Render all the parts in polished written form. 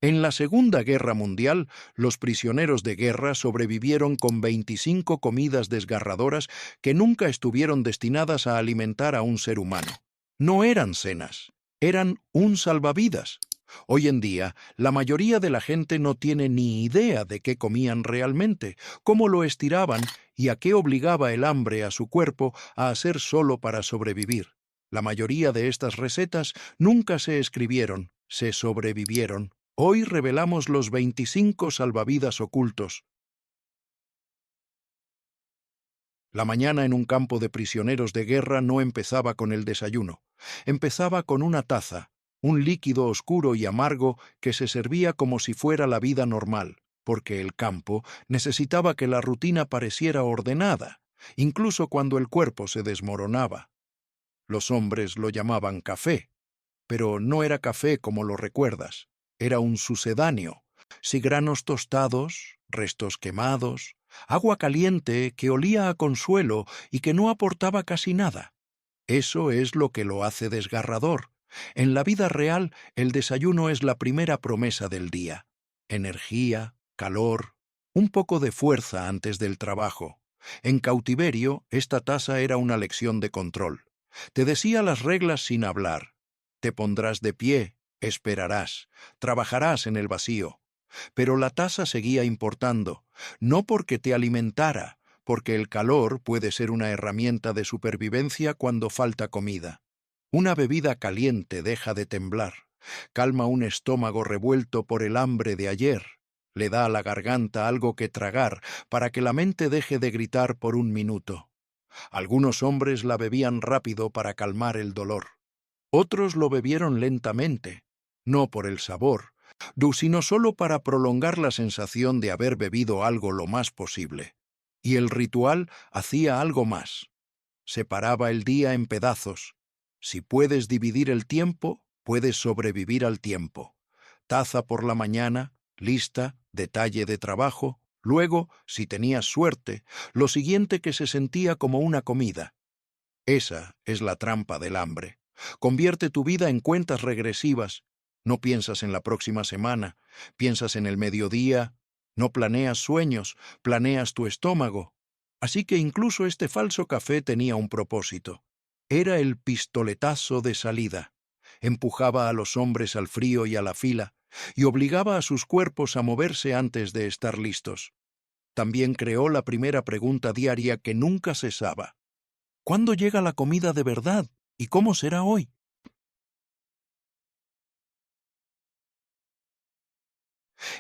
En la Segunda Guerra Mundial, los prisioneros de guerra sobrevivieron con 25 comidas desgarradoras que nunca estuvieron destinadas a alimentar a un ser humano. No eran cenas, eran un salvavidas. Hoy en día, la mayoría de la gente no tiene ni idea de qué comían realmente, cómo lo estiraban y a qué obligaba el hambre a su cuerpo a hacer solo para sobrevivir. La mayoría de estas recetas nunca se escribieron, se sobrevivieron. Hoy revelamos los 25 salvavidas ocultos. La mañana en un campo de prisioneros de guerra no empezaba con el desayuno. Empezaba con una taza, un líquido oscuro y amargo que se servía como si fuera la vida normal, porque el campo necesitaba que la rutina pareciera ordenada, incluso cuando el cuerpo se desmoronaba. Los hombres lo llamaban café, pero no era café como lo recuerdas. Era un sucedáneo, sí, granos tostados, restos quemados, agua caliente que olía a consuelo y que no aportaba casi nada. Eso es lo que lo hace desgarrador. En la vida real, el desayuno es la primera promesa del día. Energía, calor, un poco de fuerza antes del trabajo. En cautiverio, esta taza era una lección de control. Te decía las reglas sin hablar. Te pondrás de pie, esperarás, trabajarás en el vacío. Pero la taza seguía importando, no porque te alimentara, porque el calor puede ser una herramienta de supervivencia cuando falta comida. Una bebida caliente deja de temblar, calma un estómago revuelto por el hambre de ayer, le da a la garganta algo que tragar para que la mente deje de gritar por un minuto. Algunos hombres la bebían rápido para calmar el dolor. Otros lo bebieron lentamente, no por el sabor, sino solo para prolongar la sensación de haber bebido algo lo más posible. Y el ritual hacía algo más. Separaba el día en pedazos. Si puedes dividir el tiempo, puedes sobrevivir al tiempo. Taza por la mañana, lista, detalle de trabajo. Luego, si tenías suerte, lo siguiente que se sentía como una comida. Esa es la trampa del hambre. Convierte tu vida en cuentas regresivas. No piensas en la próxima semana, piensas en el mediodía, no planeas sueños, planeas tu estómago. Así que incluso este falso café tenía un propósito. Era el pistoletazo de salida. Empujaba a los hombres al frío y a la fila, y obligaba a sus cuerpos a moverse antes de estar listos. También creó la primera pregunta diaria que nunca cesaba. ¿Cuándo llega la comida de verdad? ¿Y cómo será hoy?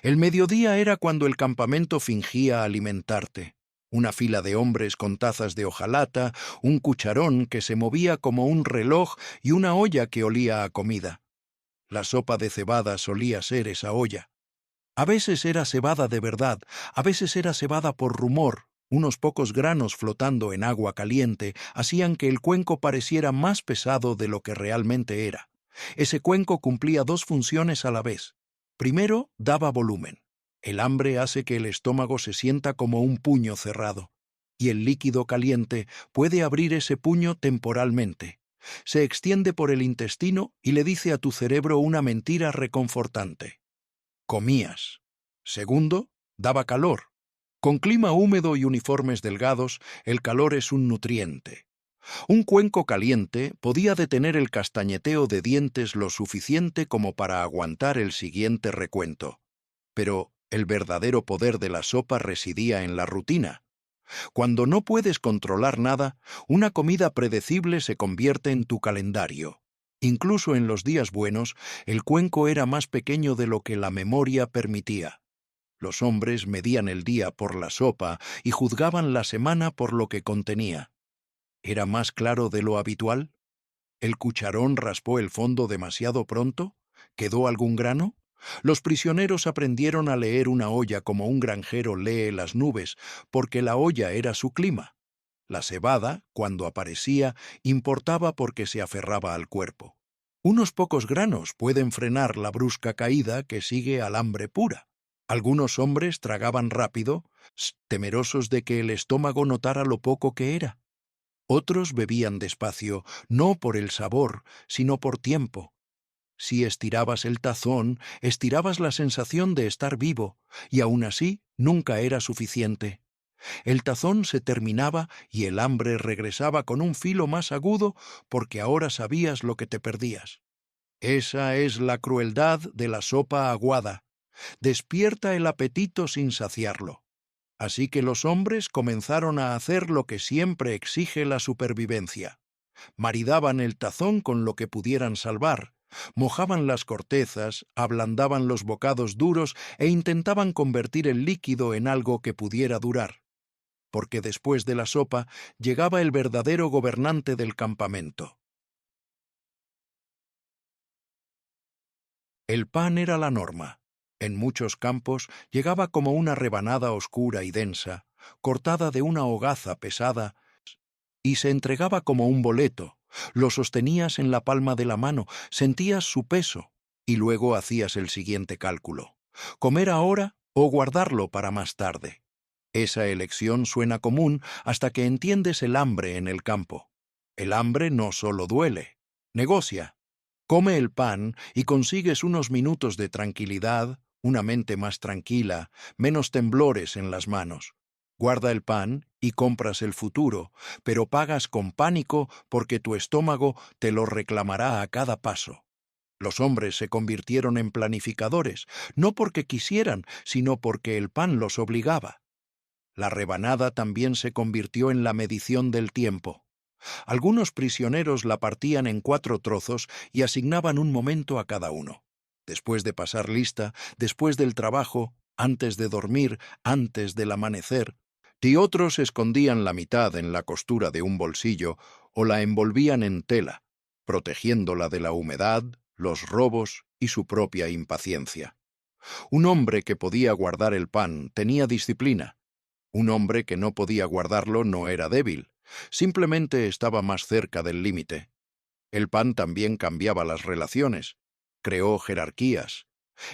El mediodía era cuando el campamento fingía alimentarte. Una fila de hombres con tazas de hojalata, un cucharón que se movía como un reloj y una olla que olía a comida. La sopa de cebada solía ser esa olla. A veces era cebada de verdad, a veces era cebada por rumor. Unos pocos granos flotando en agua caliente hacían que el cuenco pareciera más pesado de lo que realmente era. Ese cuenco cumplía dos funciones a la vez. Primero, daba volumen. El hambre hace que el estómago se sienta como un puño cerrado. Y el líquido caliente puede abrir ese puño temporalmente. Se extiende por el intestino y le dice a tu cerebro una mentira reconfortante. Comías. Segundo, daba calor. Con clima húmedo y uniformes delgados, el calor es un nutriente. Un cuenco caliente podía detener el castañeteo de dientes lo suficiente como para aguantar el siguiente recuento. Pero el verdadero poder de la sopa residía en la rutina. Cuando no puedes controlar nada, una comida predecible se convierte en tu calendario. Incluso en los días buenos, el cuenco era más pequeño de lo que la memoria permitía. Los hombres medían el día por la sopa y juzgaban la semana por lo que contenía. ¿Era más claro de lo habitual? ¿El cucharón raspó el fondo demasiado pronto? ¿Quedó algún grano? Los prisioneros aprendieron a leer una olla como un granjero lee las nubes, porque la olla era su clima. La cebada, cuando aparecía, importaba porque se aferraba al cuerpo. Unos pocos granos pueden frenar la brusca caída que sigue al hambre pura. Algunos hombres tragaban rápido, temerosos de que el estómago notara lo poco que era. Otros bebían despacio, no por el sabor, sino por tiempo. Si estirabas el tazón, estirabas la sensación de estar vivo, y aún así nunca era suficiente. El tazón se terminaba y el hambre regresaba con un filo más agudo porque ahora sabías lo que te perdías. Esa es la crueldad de la sopa aguada. Despierta el apetito sin saciarlo. Así que los hombres comenzaron a hacer lo que siempre exige la supervivencia. Maridaban el tazón con lo que pudieran salvar, mojaban las cortezas, ablandaban los bocados duros e intentaban convertir el líquido en algo que pudiera durar. Porque después de la sopa llegaba el verdadero gobernante del campamento. El pan era la norma. En muchos campos llegaba como una rebanada oscura y densa, cortada de una hogaza pesada, y se entregaba como un boleto. Lo sostenías en la palma de la mano, sentías su peso, y luego hacías el siguiente cálculo: comer ahora o guardarlo para más tarde. Esa elección suena común hasta que entiendes el hambre en el campo. El hambre no solo duele. Negocia. Come el pan y consigues unos minutos de tranquilidad, una mente más tranquila, menos temblores en las manos. Guarda el pan y compras el futuro, pero pagas con pánico porque tu estómago te lo reclamará a cada paso. Los hombres se convirtieron en planificadores, no porque quisieran, sino porque el pan los obligaba. La rebanada también se convirtió en la medición del tiempo. Algunos prisioneros la partían en 4 trozos y asignaban un momento a cada uno. Después de pasar lista, después del trabajo, antes de dormir, antes del amanecer, y otros escondían la mitad en la costura de un bolsillo o la envolvían en tela, protegiéndola de la humedad, los robos y su propia impaciencia. Un hombre que podía guardar el pan tenía disciplina. Un hombre que no podía guardarlo no era débil, simplemente estaba más cerca del límite. El pan también cambiaba las relaciones, creó jerarquías.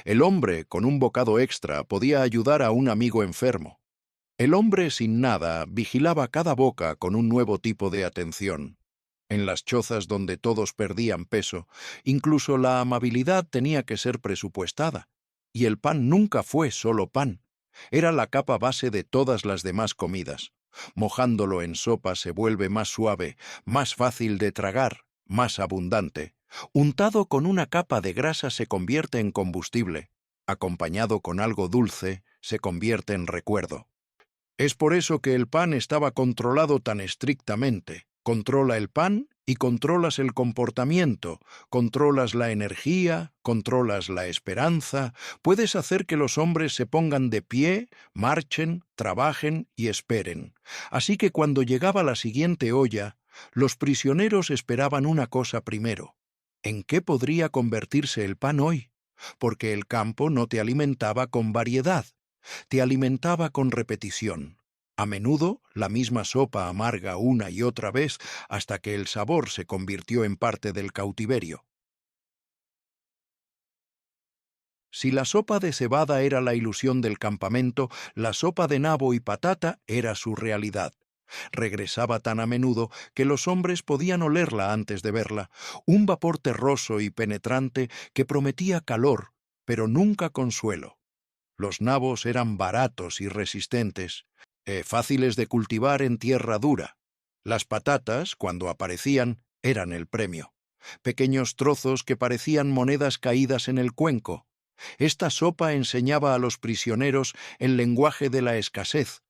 El hombre con un bocado extra podía ayudar a un amigo enfermo. El hombre sin nada vigilaba cada boca con un nuevo tipo de atención. En las chozas donde todos perdían peso, incluso la amabilidad tenía que ser presupuestada. Y el pan nunca fue solo pan. Era la capa base de todas las demás comidas. Mojándolo en sopa se vuelve más suave, más fácil de tragar, más abundante. Untado con una capa de grasa se convierte en combustible. Acompañado con algo dulce, se convierte en recuerdo. Es por eso que el pan estaba controlado tan estrictamente. Controla el pan y controlas el comportamiento, controlas la energía, controlas la esperanza, puedes hacer que los hombres se pongan de pie, marchen, trabajen y esperen. Así que cuando llegaba la siguiente olla, los prisioneros esperaban una cosa primero: ¿en qué podría convertirse el pan hoy? Porque el campo no te alimentaba con variedad, te alimentaba con repetición. A menudo, la misma sopa amarga una y otra vez hasta que el sabor se convirtió en parte del cautiverio. Si la sopa de cebada era la ilusión del campamento, la sopa de nabo y patata era su realidad. Regresaba tan a menudo que los hombres podían olerla antes de verla, un vapor terroso y penetrante que prometía calor, pero nunca consuelo. Los nabos eran baratos y resistentes, fáciles de cultivar en tierra dura. Las patatas, cuando aparecían, eran el premio. Pequeños trozos que parecían monedas caídas en el cuenco. Esta sopa enseñaba a los prisioneros el lenguaje de la escasez.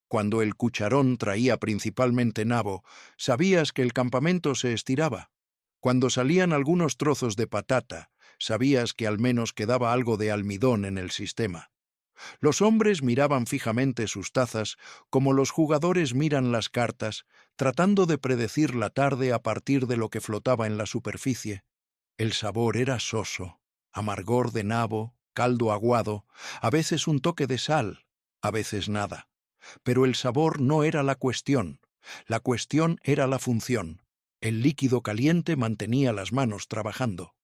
Cuando el cucharón traía principalmente nabo, sabías que el campamento se estiraba. Cuando salían algunos trozos de patata, sabías que al menos quedaba algo de almidón en el sistema. Los hombres miraban fijamente sus tazas como los jugadores miran las cartas, tratando de predecir la tarde a partir de lo que flotaba en la superficie. El sabor era soso, amargor de nabo, caldo aguado, a veces un toque de sal, a veces nada. Pero el sabor no era la cuestión era la función. El líquido caliente mantenía las manos trabajando.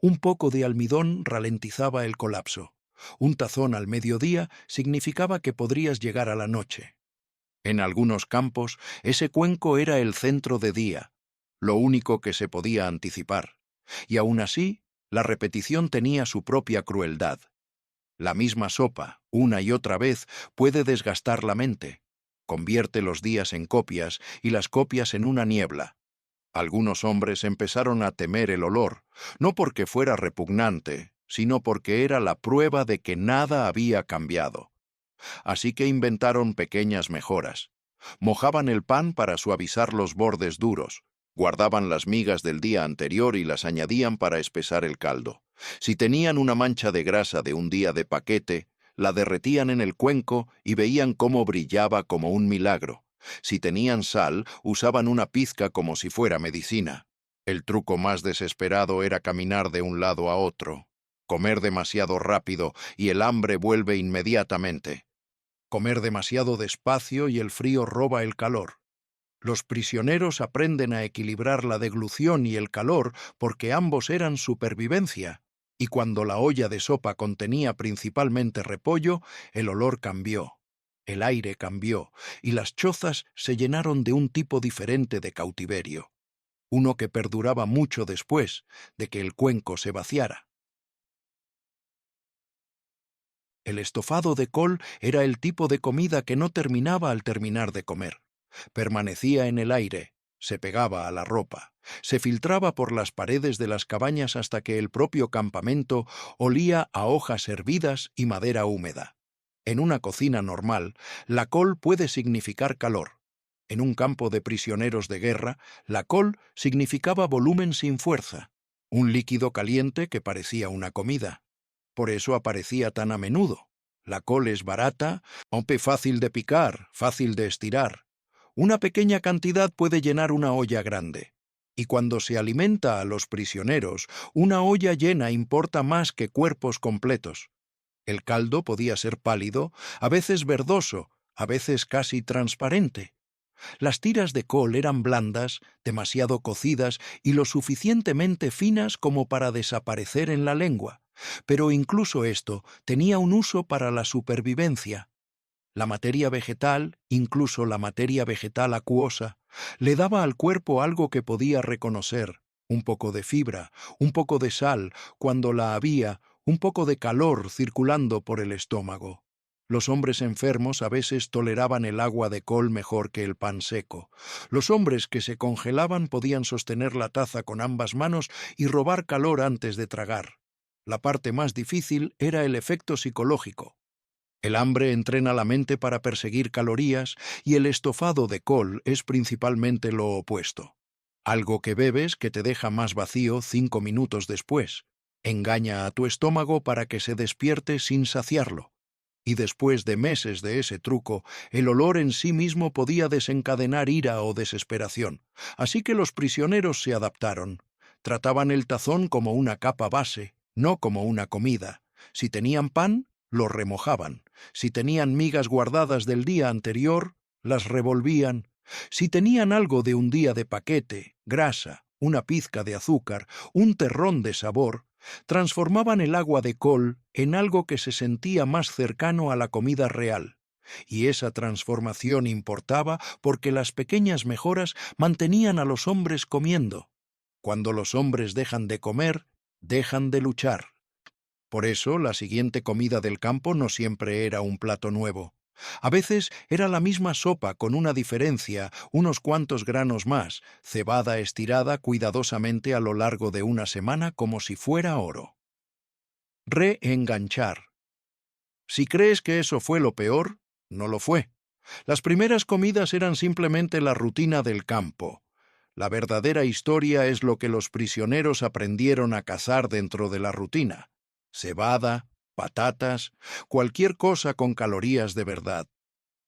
Un poco de almidón ralentizaba el colapso. Un tazón al mediodía significaba que podrías llegar a la noche. En algunos campos, ese cuenco era el centro de día, lo único que se podía anticipar. Y aún así, La repetición tenía su propia crueldad. La misma sopa, una y otra vez, puede desgastar la mente. Convierte los días en copias y las copias en una niebla. Algunos hombres empezaron a temer el olor, no porque fuera repugnante, sino porque era la prueba de que nada había cambiado. Así que inventaron pequeñas mejoras. Mojaban el pan para suavizar los bordes duros. Guardaban las migas del día anterior y las añadían para espesar el caldo. Si tenían una mancha de grasa de un día de paquete, la derretían en el cuenco y veían cómo brillaba como un milagro. Si tenían sal, usaban una pizca como si fuera medicina. El truco más desesperado era caminar de un lado a otro, comer demasiado rápido y el hambre vuelve inmediatamente. Comer demasiado despacio y el frío roba el calor. Los prisioneros aprenden a equilibrar la deglución y el calor porque ambos eran supervivencia, y cuando la olla de sopa contenía principalmente repollo, el olor cambió, el aire cambió, y las chozas se llenaron de un tipo diferente de cautiverio, uno que perduraba mucho después de que el cuenco se vaciara. El estofado de col era el tipo de comida que no terminaba al terminar de comer. Permanecía en el aire, se pegaba a la ropa, se filtraba por las paredes de las cabañas hasta que el propio campamento olía a hojas hervidas y madera húmeda. En una cocina normal, la col puede significar calor. En un campo de prisioneros de guerra, la col significaba volumen sin fuerza, un líquido caliente que parecía una comida. Por eso aparecía tan a menudo. La col es barata, aunque fácil de picar, fácil de estirar. Una pequeña cantidad puede llenar una olla grande. Y cuando se alimenta a los prisioneros, una olla llena importa más que cuerpos completos. El caldo podía ser pálido, a veces verdoso, a veces casi transparente. Las tiras de col eran blandas, demasiado cocidas y lo suficientemente finas como para desaparecer en la lengua. Pero incluso esto tenía un uso para la supervivencia. La materia vegetal, incluso la materia vegetal acuosa, le daba al cuerpo algo que podía reconocer, un poco de fibra, un poco de sal, cuando la había, un poco de calor circulando por el estómago. Los hombres enfermos a veces toleraban el agua de col mejor que el pan seco. Los hombres que se congelaban podían sostener la taza con ambas manos y robar calor antes de tragar. La parte más difícil era el efecto psicológico. El hambre entrena la mente para perseguir calorías y el estofado de col es principalmente lo opuesto. Algo que bebes que te deja más vacío 5 minutos después. Engaña a tu estómago para que se despierte sin saciarlo. Y después de meses de ese truco, el olor en sí mismo podía desencadenar ira o desesperación. Así que los prisioneros se adaptaron. Trataban el tazón como una capa base, no como una comida. Si tenían pan, lo remojaban. Si tenían migas guardadas del día anterior, las revolvían. Si tenían algo de un día de paquete, grasa, una pizca de azúcar, un terrón de sabor, transformaban el agua de col en algo que se sentía más cercano a la comida real. Y esa transformación importaba porque las pequeñas mejoras mantenían a los hombres comiendo. Cuando los hombres dejan de comer, dejan de luchar. Por eso, la siguiente comida del campo no siempre era un plato nuevo. A veces era la misma sopa con una diferencia, unos cuantos granos más, cebada estirada cuidadosamente a lo largo de una semana como si fuera oro. Reenganchar. Si crees que eso fue lo peor, no lo fue. Las primeras comidas eran simplemente la rutina del campo. La verdadera historia es lo que los prisioneros aprendieron a cazar dentro de la rutina. Cebada, patatas, cualquier cosa con calorías de verdad.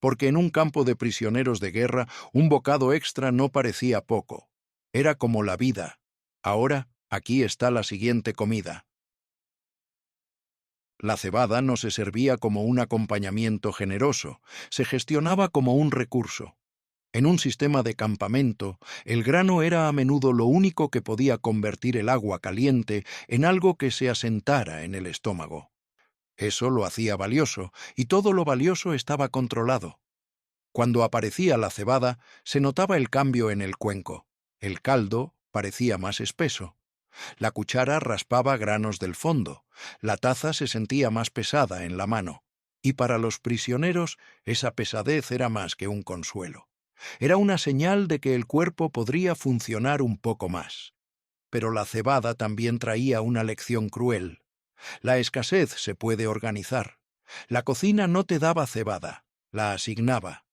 Porque en un campo de prisioneros de guerra, un bocado extra no parecía poco. Era como la vida. Ahora, aquí está la siguiente comida. La cebada no se servía como un acompañamiento generoso, se gestionaba como un recurso. En un sistema de campamento, el grano era a menudo lo único que podía convertir el agua caliente en algo que se asentara en el estómago. Eso lo hacía valioso, y todo lo valioso estaba controlado. Cuando aparecía la cebada, se notaba el cambio en el cuenco. El caldo parecía más espeso. La cuchara raspaba granos del fondo, la taza se sentía más pesada en la mano, y para los prisioneros esa pesadez era más que un consuelo. Era una señal de que el cuerpo podría funcionar un poco más. Pero la cebada también traía una lección cruel. La escasez se puede organizar. La cocina no te daba cebada, la asignaba.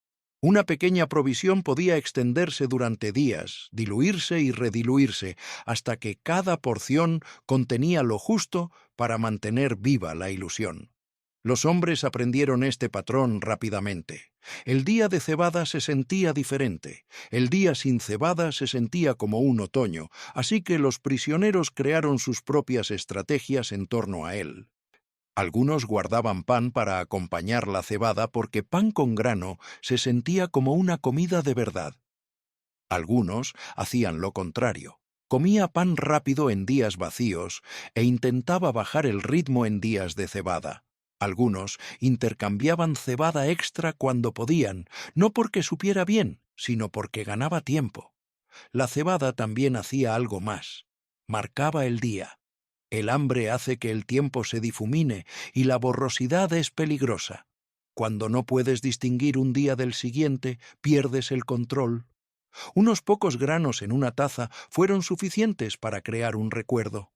Una pequeña provisión podía extenderse durante días, diluirse y rediluirse, hasta que cada porción contenía lo justo para mantener viva la ilusión. Los hombres aprendieron este patrón rápidamente. El día de cebada se sentía diferente. El día sin cebada se sentía como un otoño, así que los prisioneros crearon sus propias estrategias en torno a él. Algunos guardaban pan para acompañar la cebada porque pan con grano se sentía como una comida de verdad. Algunos hacían lo contrario. Comía pan rápido en días vacíos e intentaba bajar el ritmo en días de cebada. Algunos intercambiaban cebada extra cuando podían, no porque supiera bien, sino porque ganaba tiempo. La cebada también hacía algo más. Marcaba el día. El hambre hace que el tiempo se difumine y la borrosidad es peligrosa. Cuando no puedes distinguir un día del siguiente, pierdes el control. Unos pocos granos en una taza fueron suficientes para crear un recuerdo.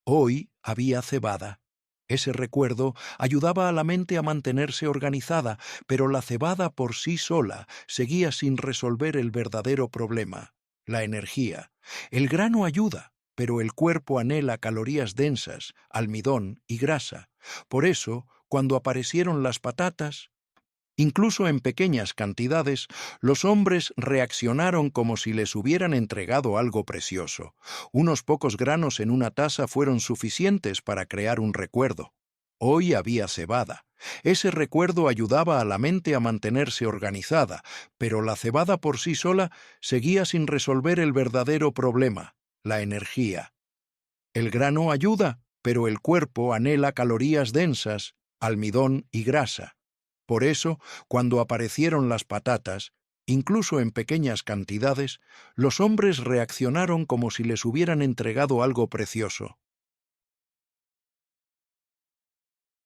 Hoy había cebada. Ese recuerdo ayudaba a la mente a mantenerse organizada, pero la cebada por sí sola seguía sin resolver el verdadero problema, la energía. El grano ayuda, pero el cuerpo anhela calorías densas, almidón y grasa. Por eso, cuando aparecieron las patatas, incluso en pequeñas cantidades, los hombres reaccionaron como si les hubieran entregado algo precioso. Unos pocos granos en una taza fueron suficientes para crear un recuerdo. Hoy había cebada. Ese recuerdo ayudaba a la mente a mantenerse organizada, pero la cebada por sí sola seguía sin resolver el verdadero problema, la energía. El grano ayuda, pero el cuerpo anhela calorías densas, almidón y grasa. Por eso, cuando aparecieron las patatas, incluso en pequeñas cantidades, los hombres reaccionaron como si les hubieran entregado algo precioso.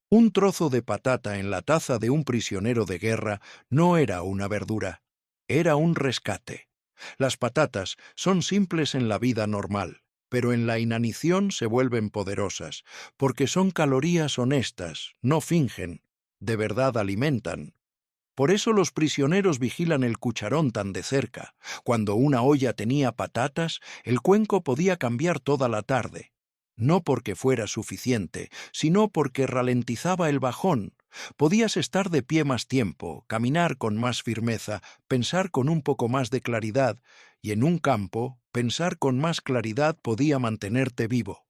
Un trozo de patata en la taza de un prisionero de guerra no era una verdura, era un rescate. Las patatas son simples en la vida normal, pero en la inanición se vuelven poderosas, porque son calorías honestas, no fingen, de verdad alimentan. Por eso los prisioneros vigilan el cucharón tan de cerca. Cuando una olla tenía patatas, el cuenco podía cambiar toda la tarde. No porque fuera suficiente, sino porque ralentizaba el bajón. Podías estar de pie más tiempo, caminar con más firmeza, pensar con un poco más de claridad, y en un campo, pensar con más claridad podía mantenerte vivo.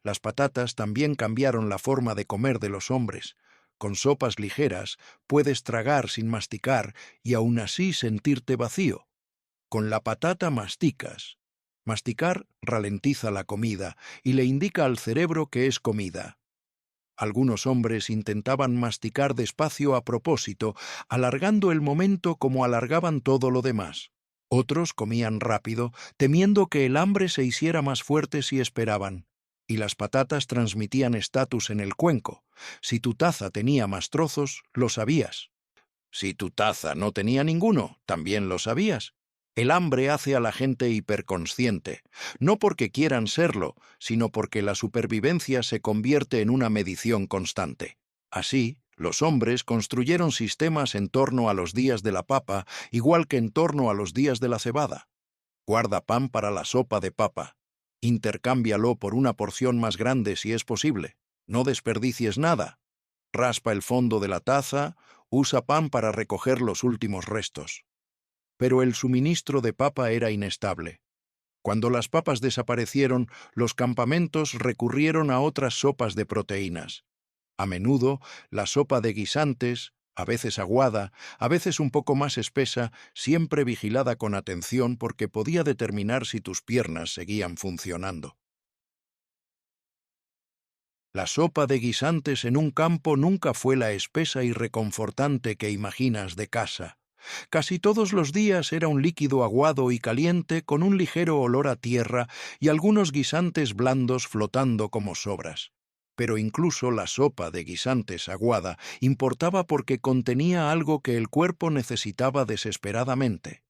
Las patatas también cambiaron la forma de comer de los hombres. Con sopas ligeras puedes tragar sin masticar y aún así sentirte vacío. Con la patata masticas. Masticar ralentiza la comida y le indica al cerebro que es comida. Algunos hombres intentaban masticar despacio a propósito, alargando el momento como alargaban todo lo demás. Otros comían rápido, temiendo que el hambre se hiciera más fuerte si esperaban. Y las patatas transmitían estatus en el cuenco. Si tu taza tenía más trozos, lo sabías. Si tu taza no tenía ninguno, también lo sabías. El hambre hace a la gente hiperconsciente, no porque quieran serlo, sino porque la supervivencia se convierte en una medición constante. Así, los hombres construyeron sistemas en torno a los días de la papa, igual que en torno a los días de la cebada. Guarda pan para la sopa de papa. Intercámbialo por una porción más grande si es posible. No desperdicies nada. Raspa el fondo de la taza, usa pan para recoger los últimos restos. Pero el suministro de papa era inestable. Cuando las papas desaparecieron, los campamentos recurrieron a otras sopas de proteínas. A menudo, la sopa de guisantes, a veces aguada, a veces un poco más espesa, siempre vigilada con atención porque podía determinar si tus piernas seguían funcionando. La sopa de guisantes en un campo nunca fue la espesa y reconfortante que imaginas de casa. Casi todos los días era un líquido aguado y caliente con un ligero olor a tierra y algunos guisantes blandos flotando como sobras. Pero incluso la sopa de guisantes aguada importaba porque contenía algo que el cuerpo necesitaba desesperadamente: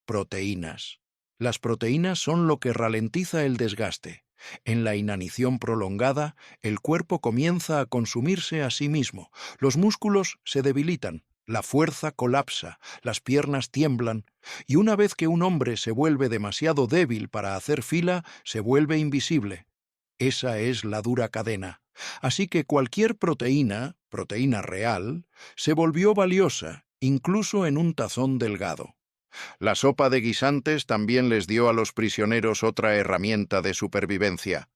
proteínas. Las proteínas son lo que ralentiza el desgaste. En la inanición prolongada, el cuerpo comienza a consumirse a sí mismo, los músculos se debilitan, la fuerza colapsa, las piernas tiemblan, y una vez que un hombre se vuelve demasiado débil para hacer fila, se vuelve invisible. Esa es la dura cadena. Así que cualquier proteína, proteína real, se volvió valiosa, incluso en un tazón delgado. La sopa de guisantes también les dio a los prisioneros otra herramienta de supervivencia.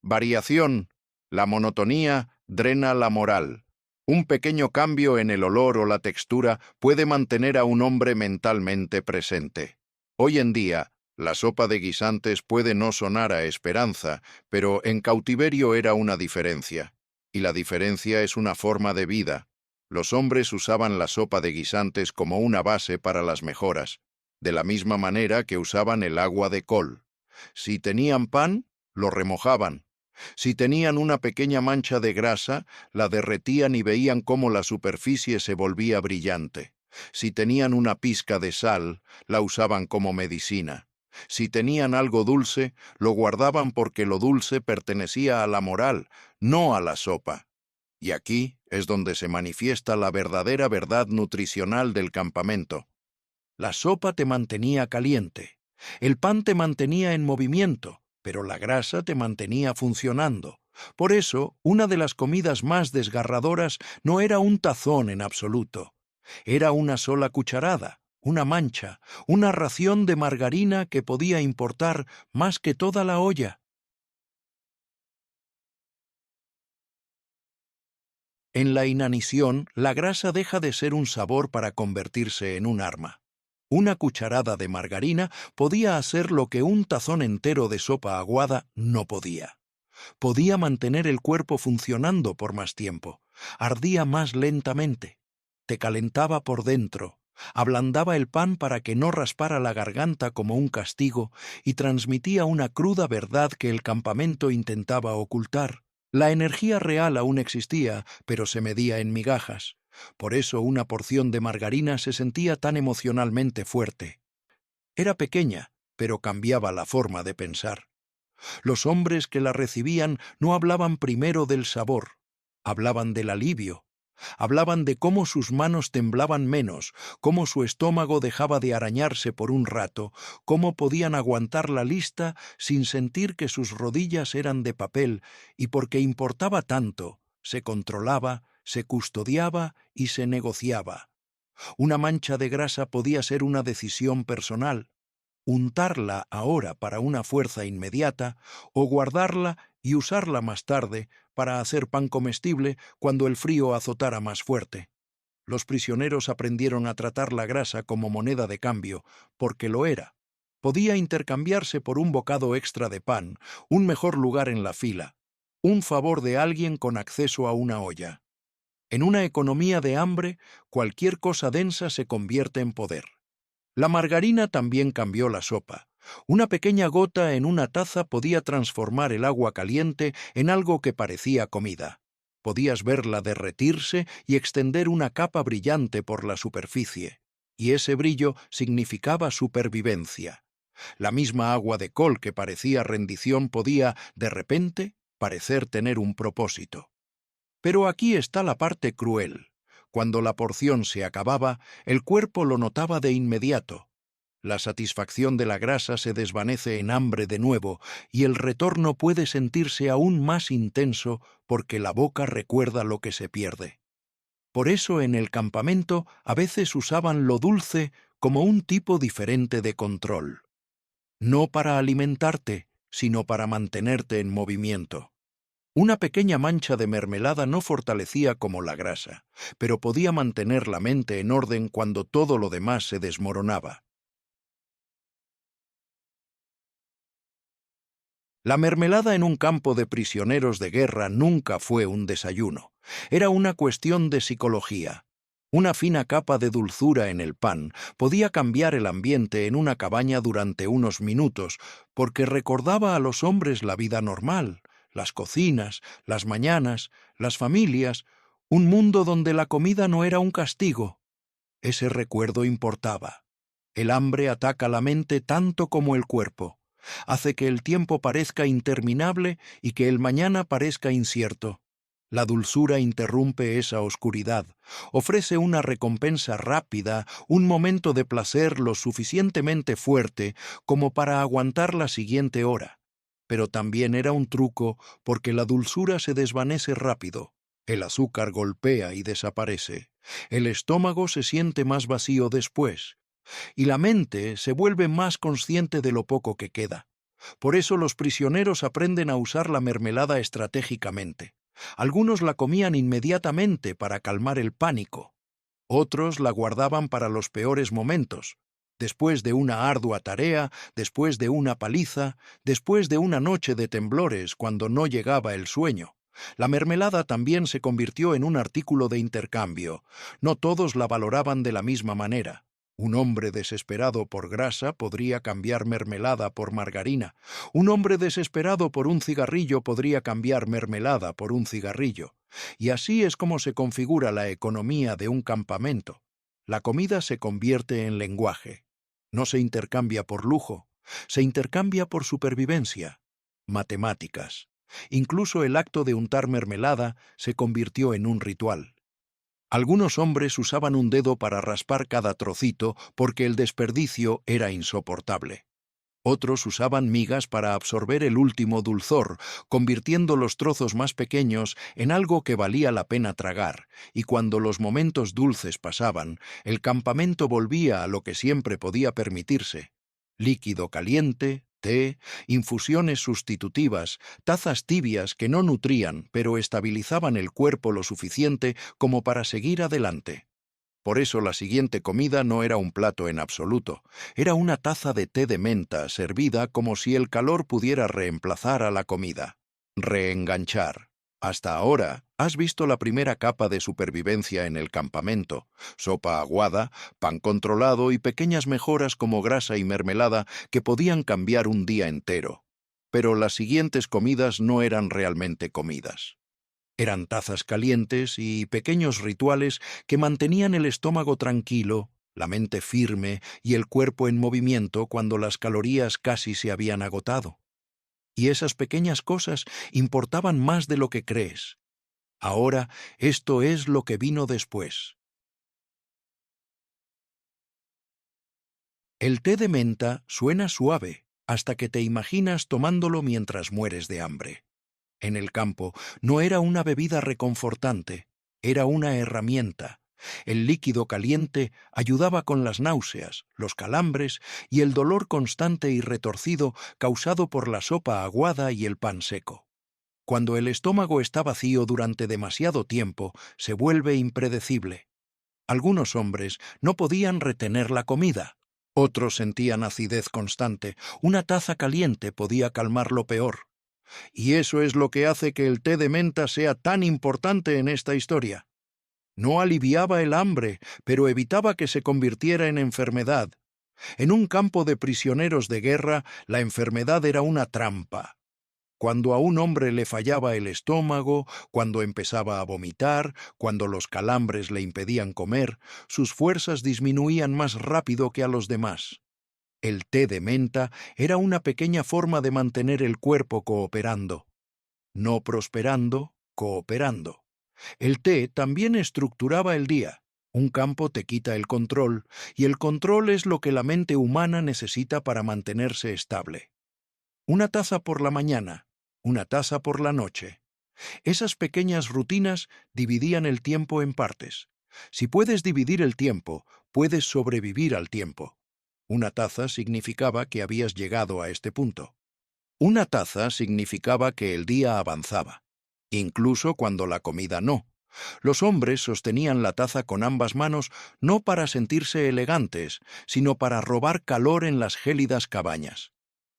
Variación. La monotonía drena la moral. Un pequeño cambio en el olor o la textura puede mantener a un hombre mentalmente presente. Hoy en día, la sopa de guisantes puede no sonar a esperanza, pero en cautiverio era una diferencia. Y la diferencia es una forma de vida. Los hombres usaban la sopa de guisantes como una base para las mejoras, de la misma manera que usaban el agua de col. Si tenían pan, lo remojaban. Si tenían una pequeña mancha de grasa, la derretían y veían cómo la superficie se volvía brillante. Si tenían una pizca de sal, la usaban como medicina. Si tenían algo dulce, lo guardaban porque lo dulce pertenecía a la moral, no a la sopa. Y aquí es donde se manifiesta la verdadera verdad nutricional del campamento. La sopa te mantenía caliente, el pan te mantenía en movimiento, pero la grasa te mantenía funcionando. Por eso, una de las comidas más desgarradoras no era un tazón en absoluto. Era una sola cucharada, una mancha, una ración de margarina que podía importar más que toda la olla. En la inanición, la grasa deja de ser un sabor para convertirse en un arma. Una cucharada de margarina podía hacer lo que un tazón entero de sopa aguada no podía. Podía mantener el cuerpo funcionando por más tiempo. Ardía más lentamente. Te calentaba por dentro. Ablandaba el pan para que no raspara la garganta como un castigo y transmitía una cruda verdad que el campamento intentaba ocultar. La energía real aún existía, pero se medía en migajas. Por eso una porción de margarina se sentía tan emocionalmente fuerte. Era pequeña, pero cambiaba la forma de pensar. Los hombres que la recibían no hablaban primero del sabor, hablaban del alivio. Hablaban de cómo sus manos temblaban menos, cómo su estómago dejaba de arañarse por un rato, cómo podían aguantar la lista sin sentir que sus rodillas eran de papel, y porque importaba tanto, se controlaba, se custodiaba y se negociaba. Una mancha de grasa podía ser una decisión personal: untarla ahora para una fuerza inmediata o guardarla y usarla más tarde para hacer pan comestible cuando el frío azotara más fuerte. Los prisioneros aprendieron a tratar la grasa como moneda de cambio, porque lo era. Podía intercambiarse por un bocado extra de pan, un mejor lugar en la fila, un favor de alguien con acceso a una olla. En una economía de hambre, cualquier cosa densa se convierte en poder. La margarina también cambió la sopa. Una pequeña gota en una taza podía transformar el agua caliente en algo que parecía comida. Podías verla derretirse y extender una capa brillante por la superficie. Y ese brillo significaba supervivencia. La misma agua de col que parecía rendición podía, de repente, parecer tener un propósito. Pero aquí está la parte cruel. Cuando la porción se acababa, el cuerpo lo notaba de inmediato. La satisfacción de la grasa se desvanece en hambre de nuevo, y el retorno puede sentirse aún más intenso porque la boca recuerda lo que se pierde. Por eso en el campamento a veces usaban lo dulce como un tipo diferente de control. No para alimentarte, sino para mantenerte en movimiento. Una pequeña mancha de mermelada no fortalecía como la grasa, pero podía mantener la mente en orden cuando todo lo demás se desmoronaba. La mermelada en un campo de prisioneros de guerra nunca fue un desayuno. Era una cuestión de psicología. Una fina capa de dulzura en el pan podía cambiar el ambiente en una cabaña durante unos minutos, porque recordaba a los hombres la vida normal, las cocinas, las mañanas, las familias, un mundo donde la comida no era un castigo. Ese recuerdo importaba. El hambre ataca la mente tanto como el cuerpo. Hace que el tiempo parezca interminable y que el mañana parezca incierto. La dulzura interrumpe esa oscuridad, ofrece una recompensa rápida, un momento de placer lo suficientemente fuerte como para aguantar la siguiente hora. Pero también era un truco porque la dulzura se desvanece rápido. El azúcar golpea y desaparece. El estómago se siente más vacío después, y la mente se vuelve más consciente de lo poco que queda. Por eso los prisioneros aprenden a usar la mermelada estratégicamente. Algunos la comían inmediatamente para calmar el pánico. Otros la guardaban para los peores momentos. Después de una ardua tarea, después de una paliza, después de una noche de temblores cuando no llegaba el sueño. La mermelada también se convirtió en un artículo de intercambio. No todos la valoraban de la misma manera. Un hombre desesperado por grasa podría cambiar mermelada por margarina. Un hombre desesperado por un cigarrillo podría cambiar mermelada por un cigarrillo. Y así es como se configura la economía de un campamento. La comida se convierte en lenguaje. No se intercambia por lujo, se intercambia por supervivencia. Matemáticas. Incluso el acto de untar mermelada se convirtió en un ritual. Algunos hombres usaban un dedo para raspar cada trocito porque el desperdicio era insoportable. Otros usaban migas para absorber el último dulzor, convirtiendo los trozos más pequeños en algo que valía la pena tragar, y cuando los momentos dulces pasaban, el campamento volvía a lo que siempre podía permitirse: líquido caliente, té, infusiones sustitutivas, tazas tibias que no nutrían pero estabilizaban el cuerpo lo suficiente como para seguir adelante. Por eso la siguiente comida no era un plato en absoluto, era una taza de té de menta servida como si el calor pudiera reemplazar a la comida. Reenganchar. Hasta ahora, has visto la primera capa de supervivencia en el campamento: sopa aguada, pan controlado y pequeñas mejoras como grasa y mermelada que podían cambiar un día entero. Pero las siguientes comidas no eran realmente comidas. Eran tazas calientes y pequeños rituales que mantenían el estómago tranquilo, la mente firme y el cuerpo en movimiento cuando las calorías casi se habían agotado. Y esas pequeñas cosas importaban más de lo que crees. Ahora, esto es lo que vino después. El té de menta suena suave hasta que te imaginas tomándolo mientras mueres de hambre. En el campo no era una bebida reconfortante, era una herramienta. El líquido caliente ayudaba con las náuseas, los calambres y el dolor constante y retorcido causado por la sopa aguada y el pan seco. Cuando el estómago está vacío durante demasiado tiempo, se vuelve impredecible. Algunos hombres no podían retener la comida. Otros sentían acidez constante. Una taza caliente podía calmar lo peor. Y eso es lo que hace que el té de menta sea tan importante en esta historia. No aliviaba el hambre, pero evitaba que se convirtiera en enfermedad. En un campo de prisioneros de guerra, la enfermedad era una trampa. Cuando a un hombre le fallaba el estómago, cuando empezaba a vomitar, cuando los calambres le impedían comer, sus fuerzas disminuían más rápido que a los demás. El té de menta era una pequeña forma de mantener el cuerpo cooperando. No prosperando, cooperando. El té también estructuraba el día. Un campo te quita el control, y el control es lo que la mente humana necesita para mantenerse estable. Una taza por la mañana, una taza por la noche. Esas pequeñas rutinas dividían el tiempo en partes. Si puedes dividir el tiempo, puedes sobrevivir al tiempo. Una taza significaba que habías llegado a este punto. Una taza significaba que el día avanzaba, incluso cuando la comida no. Los hombres sostenían la taza con ambas manos no para sentirse elegantes, sino para robar calor en las gélidas cabañas.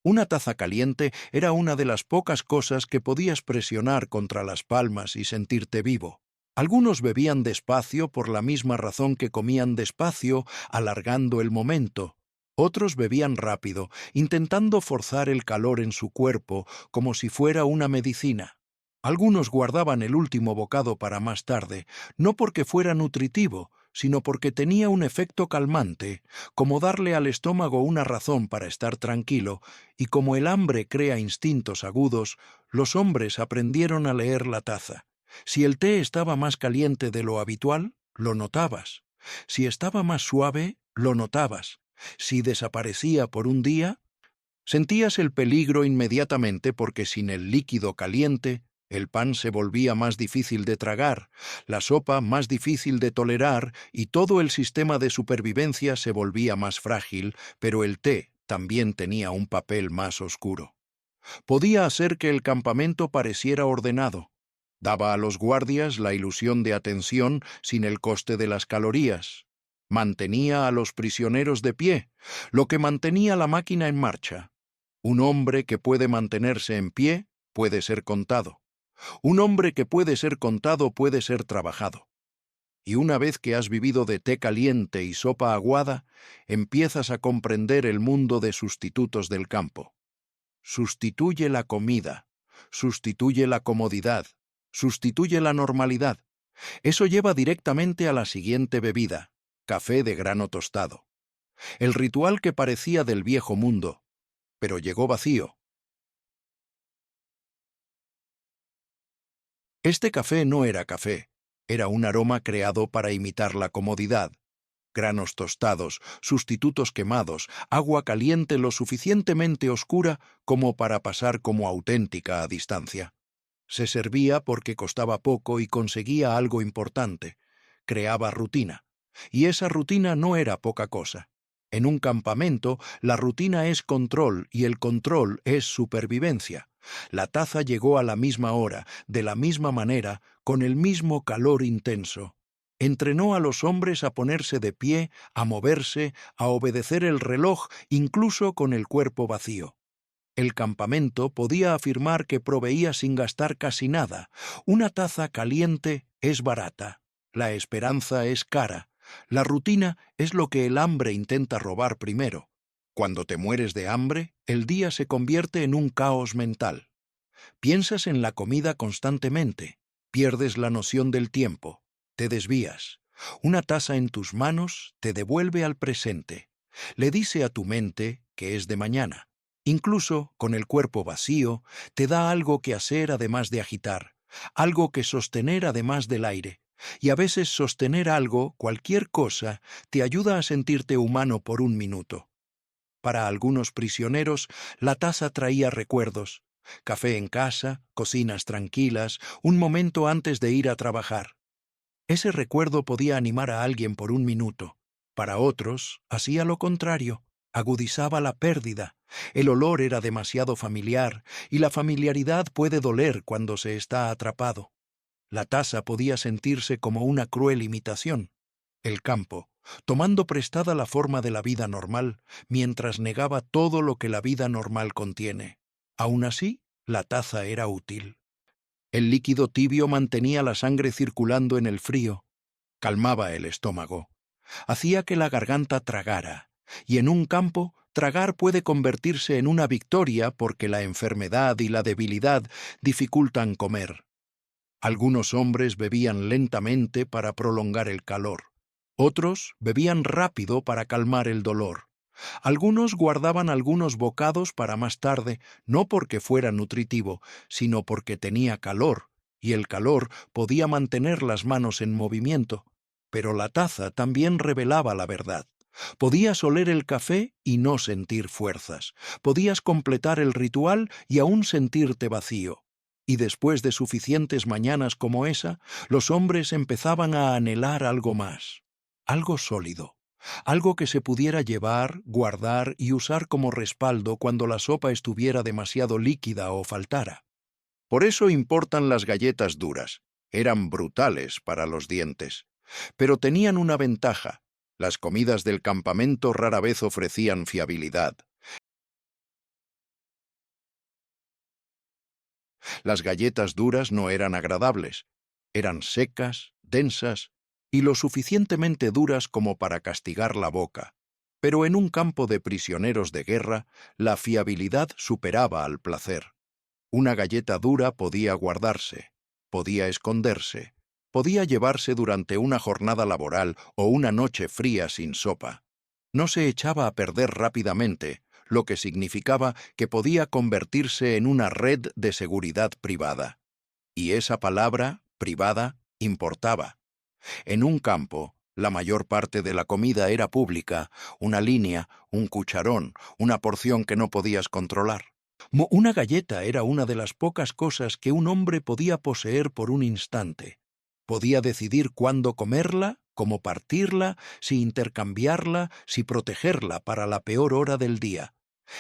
Una taza caliente era una de las pocas cosas que podías presionar contra las palmas y sentirte vivo. Algunos bebían despacio por la misma razón que comían despacio, alargando el momento. Otros bebían rápido, intentando forzar el calor en su cuerpo como si fuera una medicina. Algunos guardaban el último bocado para más tarde, no porque fuera nutritivo, sino porque tenía un efecto calmante, como darle al estómago una razón para estar tranquilo, y como el hambre crea instintos agudos, los hombres aprendieron a leer la taza. Si el té estaba más caliente de lo habitual, lo notabas. Si estaba más suave, lo notabas. Si desaparecía por un día, sentías el peligro inmediatamente porque sin el líquido caliente, el pan se volvía más difícil de tragar, la sopa más difícil de tolerar y todo el sistema de supervivencia se volvía más frágil, pero el té también tenía un papel más oscuro. Podía hacer que el campamento pareciera ordenado. Daba a los guardias la ilusión de atención sin el coste de las calorías. Mantenía a los prisioneros de pie, lo que mantenía la máquina en marcha. Un hombre que puede mantenerse en pie puede ser contado. Un hombre que puede ser contado puede ser trabajado. Y una vez que has vivido de té caliente y sopa aguada, empiezas a comprender el mundo de sustitutos del campo. Sustituye la comida, sustituye la comodidad, sustituye la normalidad. Eso lleva directamente a la siguiente bebida, café de grano tostado. El ritual que parecía del viejo mundo, pero llegó vacío. Este café no era café, era un aroma creado para imitar la comodidad. Granos tostados, sustitutos quemados, agua caliente lo suficientemente oscura como para pasar como auténtica a distancia. Se servía porque costaba poco y conseguía algo importante. Creaba rutina. Y esa rutina no era poca cosa. En un campamento, la rutina es control y el control es supervivencia. La taza llegó a la misma hora, de la misma manera, con el mismo calor intenso. Entrenó a los hombres a ponerse de pie, a moverse, a obedecer el reloj, incluso con el cuerpo vacío. El campamento podía afirmar que proveía sin gastar casi nada. Una taza caliente es barata. La esperanza es cara. La rutina es lo que el hambre intenta robar primero. Cuando te mueres de hambre, el día se convierte en un caos mental. Piensas en la comida constantemente. Pierdes la noción del tiempo. Te desvías. Una taza en tus manos te devuelve al presente. Le dice a tu mente que es de mañana. Incluso con el cuerpo vacío, te da algo que hacer además de agitar, algo que sostener además del aire. Y a veces sostener algo, cualquier cosa, te ayuda a sentirte humano por un minuto. Para algunos prisioneros, la taza traía recuerdos. Café en casa, cocinas tranquilas, un momento antes de ir a trabajar. Ese recuerdo podía animar a alguien por un minuto. Para otros, hacía lo contrario, agudizaba la pérdida. El olor era demasiado familiar, y la familiaridad puede doler cuando se está atrapado. La taza podía sentirse como una cruel imitación. El campo, tomando prestada la forma de la vida normal, mientras negaba todo lo que la vida normal contiene. Aún así, la taza era útil. El líquido tibio mantenía la sangre circulando en el frío, calmaba el estómago, hacía que la garganta tragara, y en un campo, tragar puede convertirse en una victoria porque la enfermedad y la debilidad dificultan comer. Algunos hombres bebían lentamente para prolongar el calor. Otros bebían rápido para calmar el dolor. Algunos guardaban algunos bocados para más tarde, no porque fuera nutritivo, sino porque tenía calor, y el calor podía mantener las manos en movimiento. Pero la taza también revelaba la verdad. Podías oler el café y no sentir fuerzas. Podías completar el ritual y aún sentirte vacío. Y después de suficientes mañanas como esa, los hombres empezaban a anhelar algo más, algo sólido, algo que se pudiera llevar, guardar y usar como respaldo cuando la sopa estuviera demasiado líquida o faltara. Por eso importan las galletas duras. Eran brutales para los dientes. Pero tenían una ventaja. Las comidas del campamento rara vez ofrecían fiabilidad. Las galletas duras no eran agradables. Eran secas, densas y lo suficientemente duras como para castigar la boca. Pero en un campo de prisioneros de guerra, la fiabilidad superaba al placer. Una galleta dura podía guardarse, podía esconderse, podía llevarse durante una jornada laboral o una noche fría sin sopa. No se echaba a perder rápidamente, lo que significaba que podía convertirse en una red de seguridad privada. Y esa palabra, privada, importaba. En un campo, la mayor parte de la comida era pública, una línea, un cucharón, una porción que no podías controlar. Una galleta era una de las pocas cosas que un hombre podía poseer por un instante. Podía decidir cuándo comerla, cómo partirla, si intercambiarla, si protegerla para la peor hora del día.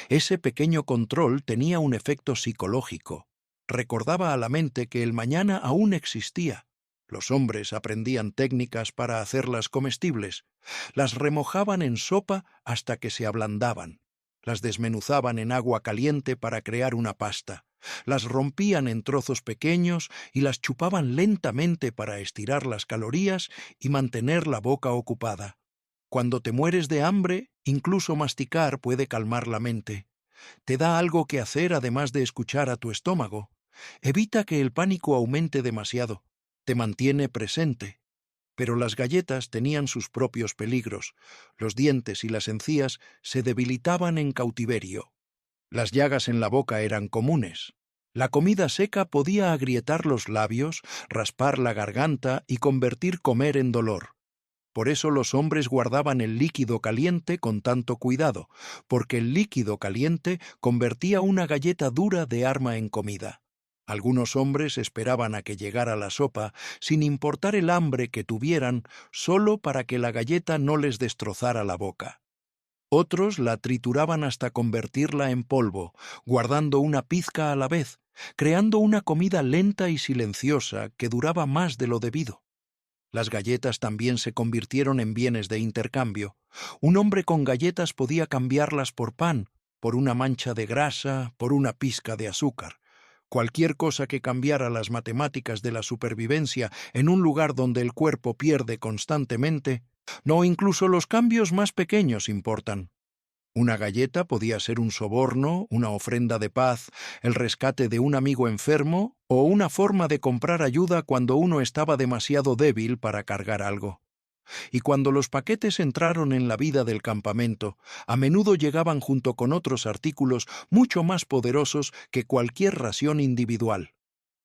Ese pequeño control tenía un efecto psicológico. Recordaba a la mente que el mañana aún existía. Los hombres aprendían técnicas para hacerlas comestibles. Las remojaban en sopa hasta que se ablandaban. Las desmenuzaban en agua caliente para crear una pasta. Las rompían en trozos pequeños y las chupaban lentamente para estirar las calorías y mantener la boca ocupada. Cuando te mueres de hambre, incluso masticar puede calmar la mente. Te da algo que hacer además de escuchar a tu estómago. Evita que el pánico aumente demasiado. Te mantiene presente. Pero las galletas tenían sus propios peligros. Los dientes y las encías se debilitaban en cautiverio. Las llagas en la boca eran comunes. La comida seca podía agrietar los labios, raspar la garganta y convertir comer en dolor. Por eso los hombres guardaban el líquido caliente con tanto cuidado, porque el líquido caliente convertía una galleta dura de arma en comida. Algunos hombres esperaban a que llegara la sopa, sin importar el hambre que tuvieran, solo para que la galleta no les destrozara la boca. Otros la trituraban hasta convertirla en polvo, guardando una pizca a la vez, creando una comida lenta y silenciosa que duraba más de lo debido. Las galletas también se convirtieron en bienes de intercambio. Un hombre con galletas podía cambiarlas por pan, por una mancha de grasa, por una pizca de azúcar. Cualquier cosa que cambiara las matemáticas de la supervivencia en un lugar donde el cuerpo pierde constantemente, no, incluso los cambios más pequeños importan. Una galleta podía ser un soborno, una ofrenda de paz, el rescate de un amigo enfermo o una forma de comprar ayuda cuando uno estaba demasiado débil para cargar algo. Y cuando los paquetes entraron en la vida del campamento, a menudo llegaban junto con otros artículos mucho más poderosos que cualquier ración individual,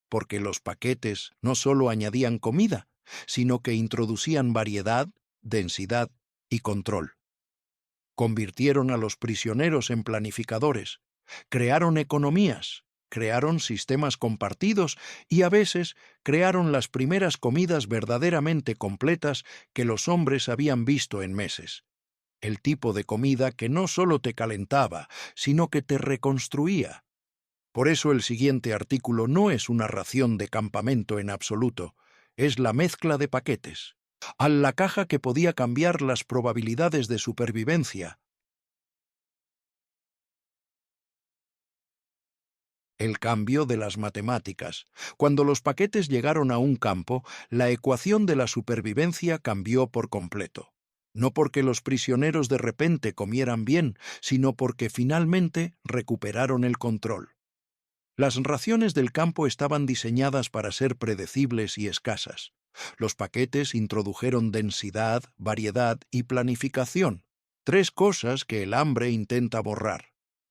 porque los paquetes no solo añadían comida, sino que introducían variedad, densidad y control. Convirtieron a los prisioneros en planificadores, crearon economías, crearon sistemas compartidos y a veces crearon las primeras comidas verdaderamente completas que los hombres habían visto en meses. El tipo de comida que no solo te calentaba, sino que te reconstruía. Por eso el siguiente artículo no es una ración de campamento en absoluto, es la mezcla de paquetes. A la caja que podía cambiar las probabilidades de supervivencia. El cambio de las matemáticas. Cuando los paquetes llegaron a un campo, la ecuación de la supervivencia cambió por completo. No porque los prisioneros de repente comieran bien, sino porque finalmente recuperaron el control. Las raciones del campo estaban diseñadas para ser predecibles y escasas. Los paquetes introdujeron densidad, variedad y planificación, tres cosas que el hambre intenta borrar.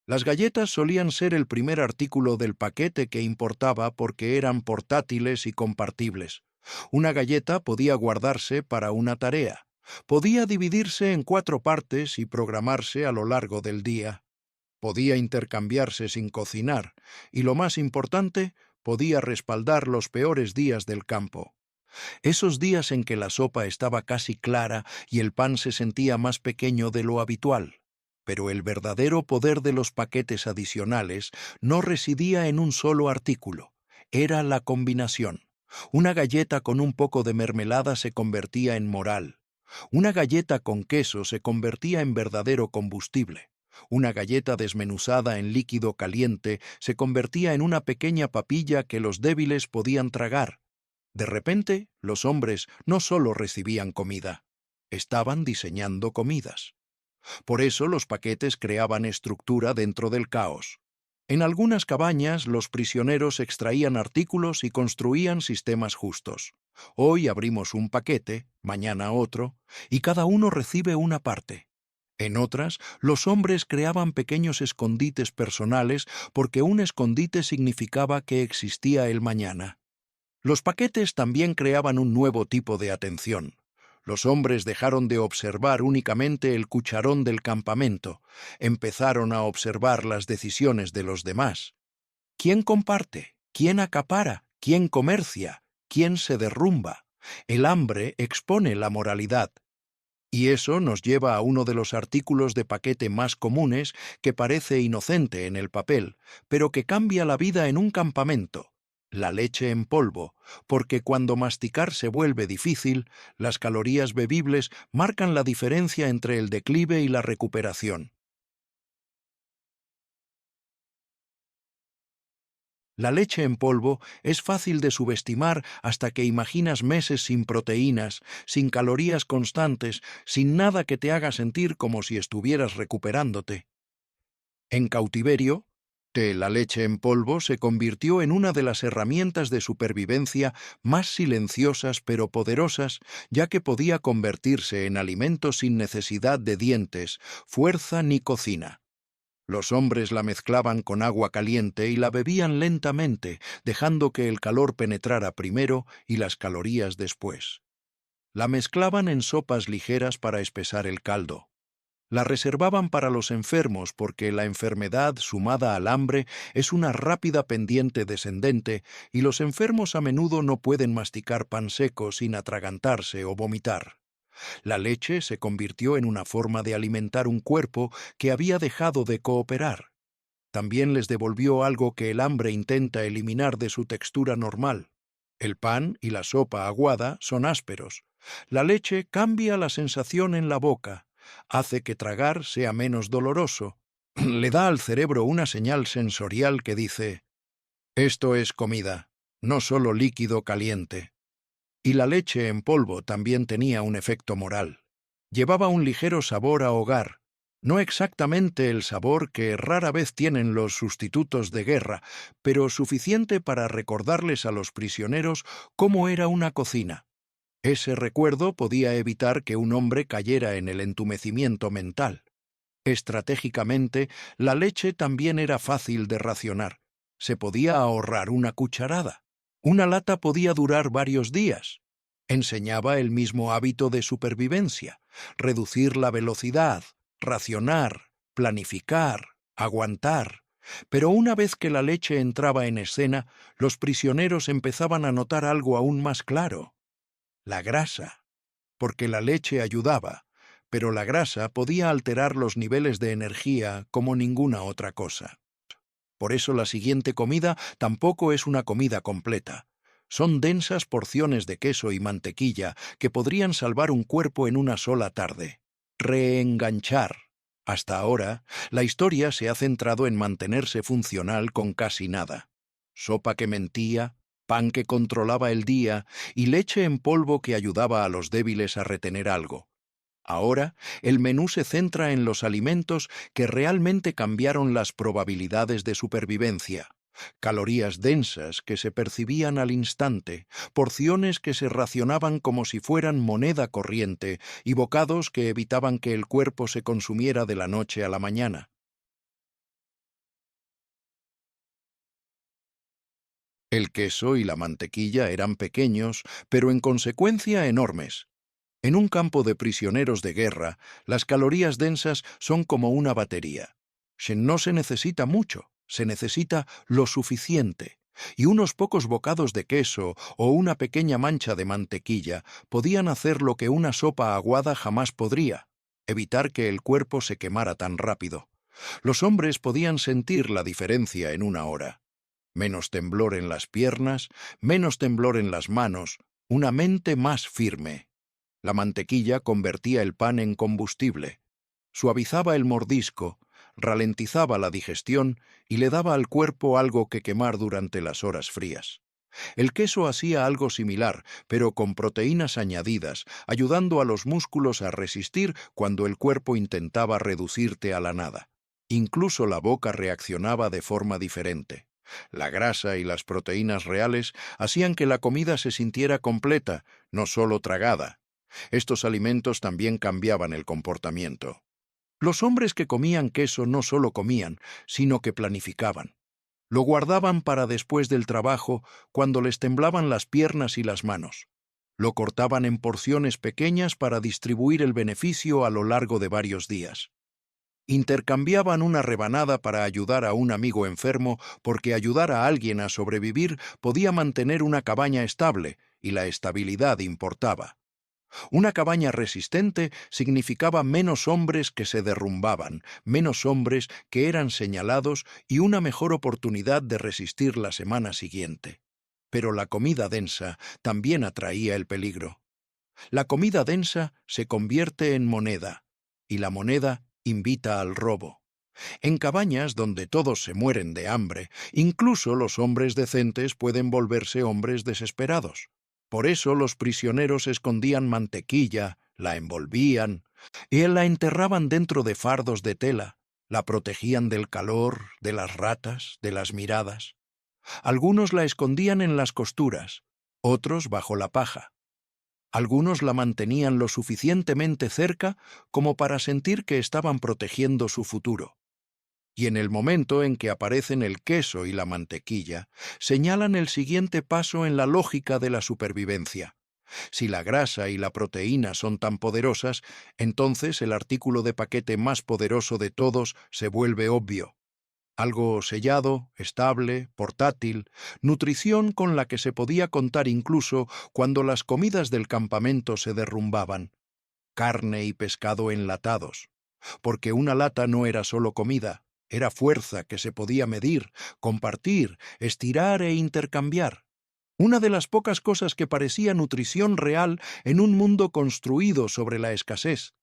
Las galletas solían ser el primer artículo del paquete que importaba porque eran portátiles y compartibles. Una galleta podía guardarse para una tarea. Podía dividirse en 4 partes y programarse a lo largo del día. Podía intercambiarse sin cocinar y, lo más importante, podía respaldar los peores días del campo. Esos días en que la sopa estaba casi clara y el pan se sentía más pequeño de lo habitual. Pero el verdadero poder de los paquetes adicionales no residía en un solo artículo, era la combinación. Una galleta con un poco de mermelada se convertía en moral. Una galleta con queso se convertía en verdadero combustible. Una galleta desmenuzada en líquido caliente se convertía en una pequeña papilla que los débiles podían tragar. De repente, los hombres no solo recibían comida, estaban diseñando comidas. Por eso los paquetes creaban estructura dentro del caos. En algunas cabañas, los prisioneros extraían artículos y construían sistemas justos. Hoy abrimos un paquete, mañana otro, y cada uno recibe una parte. En otras, los hombres creaban pequeños escondites personales porque un escondite significaba que existía el mañana. Los paquetes también creaban un nuevo tipo de atención. Los hombres dejaron de observar únicamente el cucharón del campamento, empezaron a observar las decisiones de los demás. ¿Quién comparte? ¿Quién acapara? ¿Quién comercia? ¿Quién se derrumba? El hambre expone la moralidad. Y eso nos lleva a uno de los artículos de paquete más comunes que parece inocente en el papel, pero que cambia la vida en un campamento: la leche en polvo, porque cuando masticar se vuelve difícil, las calorías bebibles marcan la diferencia entre el declive y la recuperación. La leche en polvo es fácil de subestimar hasta que imaginas meses sin proteínas, sin calorías constantes, sin nada que te haga sentir como si estuvieras recuperándote. En cautiverio, la leche en polvo se convirtió en una de las herramientas de supervivencia más silenciosas pero poderosas, ya que podía convertirse en alimento sin necesidad de dientes, fuerza ni cocina. Los hombres la mezclaban con agua caliente y la bebían lentamente, dejando que el calor penetrara primero y las calorías después. La mezclaban en sopas ligeras para espesar el caldo. La reservaban para los enfermos porque la enfermedad sumada al hambre es una rápida pendiente descendente y los enfermos a menudo no pueden masticar pan seco sin atragantarse o vomitar. La leche se convirtió en una forma de alimentar un cuerpo que había dejado de cooperar. También les devolvió algo que el hambre intenta eliminar de su textura normal. El pan y la sopa aguada son ásperos. La leche cambia la sensación en la boca, hace que tragar sea menos doloroso. Le da al cerebro una señal sensorial que dice: esto es comida, no solo líquido caliente. Y la leche en polvo también tenía un efecto moral. Llevaba un ligero sabor a hogar, no exactamente el sabor que rara vez tienen los sustitutos de guerra, pero suficiente para recordarles a los prisioneros cómo era una cocina. Ese recuerdo podía evitar que un hombre cayera en el entumecimiento mental. Estratégicamente, la leche también era fácil de racionar. Se podía ahorrar una cucharada. Una lata podía durar varios días. Enseñaba el mismo hábito de supervivencia: reducir la velocidad, racionar, planificar, aguantar. Pero una vez que la leche entraba en escena, los prisioneros empezaban a notar algo aún más claro: la grasa. Porque la leche ayudaba, pero la grasa podía alterar los niveles de energía como ninguna otra cosa. Por eso la siguiente comida tampoco es una comida completa. Son densas porciones de queso y mantequilla que podrían salvar un cuerpo en una sola tarde. Reenganchar. Hasta ahora, la historia se ha centrado en mantenerse funcional con casi nada. Sopa que mentía, pan que controlaba el día y leche en polvo que ayudaba a los débiles a retener algo. Ahora, el menú se centra en los alimentos que realmente cambiaron las probabilidades de supervivencia. Calorías densas que se percibían al instante, porciones que se racionaban como si fueran moneda corriente y bocados que evitaban que el cuerpo se consumiera de la noche a la mañana. El queso y la mantequilla eran pequeños, pero en consecuencia enormes. En un campo de prisioneros de guerra, las calorías densas son como una batería. No se necesita mucho, se necesita lo suficiente. Y unos pocos bocados de queso o una pequeña mancha de mantequilla podían hacer lo que una sopa aguada jamás podría: evitar que el cuerpo se quemara tan rápido. Los hombres podían sentir la diferencia en una hora. Menos temblor en las piernas, menos temblor en las manos, una mente más firme. La mantequilla convertía el pan en combustible, suavizaba el mordisco, ralentizaba la digestión y le daba al cuerpo algo que quemar durante las horas frías. El queso hacía algo similar, pero con proteínas añadidas, ayudando a los músculos a resistir cuando el cuerpo intentaba reducirte a la nada. Incluso la boca reaccionaba de forma diferente. La grasa y las proteínas reales hacían que la comida se sintiera completa, no solo tragada. Estos alimentos también cambiaban el comportamiento. Los hombres que comían queso no solo comían, sino que planificaban. Lo guardaban para después del trabajo, cuando les temblaban las piernas y las manos. Lo cortaban en porciones pequeñas para distribuir el beneficio a lo largo de varios días. Intercambiaban una rebanada para ayudar a un amigo enfermo, porque ayudar a alguien a sobrevivir podía mantener una cabaña estable, y la estabilidad importaba. Una cabaña resistente significaba menos hombres que se derrumbaban, menos hombres que eran señalados y una mejor oportunidad de resistir la semana siguiente. Pero la comida densa también atraía el peligro. La comida densa se convierte en moneda, y la moneda invita al robo. En cabañas donde todos se mueren de hambre, incluso los hombres decentes pueden volverse hombres desesperados. Por eso los prisioneros escondían mantequilla, la envolvían y la enterraban dentro de fardos de tela, la protegían del calor, de las ratas, de las miradas. Algunos la escondían en las costuras, otros bajo la paja. Algunos la mantenían lo suficientemente cerca como para sentir que estaban protegiendo su futuro. Y en el momento en que aparecen el queso y la mantequilla, señalan el siguiente paso en la lógica de la supervivencia. Si la grasa y la proteína son tan poderosas, entonces el artículo de paquete más poderoso de todos se vuelve obvio. Algo sellado, estable, portátil, nutrición con la que se podía contar incluso cuando las comidas del campamento se derrumbaban. Carne y pescado enlatados. Porque una lata no era solo comida, era fuerza que se podía medir, compartir, estirar e intercambiar. Una de las pocas cosas que parecía nutrición real en un mundo construido sobre la escasez.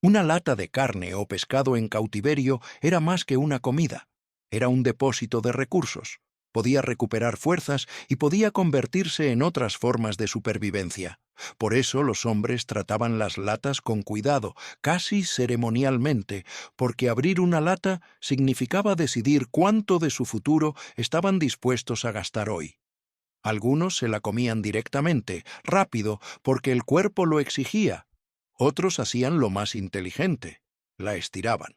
Una lata de carne o pescado en cautiverio era más que una comida. Era un depósito de recursos. Podía recuperar fuerzas y podía convertirse en otras formas de supervivencia. Por eso los hombres trataban las latas con cuidado, casi ceremonialmente, porque abrir una lata significaba decidir cuánto de su futuro estaban dispuestos a gastar hoy. Algunos se la comían directamente, rápido, porque el cuerpo lo exigía. Otros hacían lo más inteligente, la estiraban.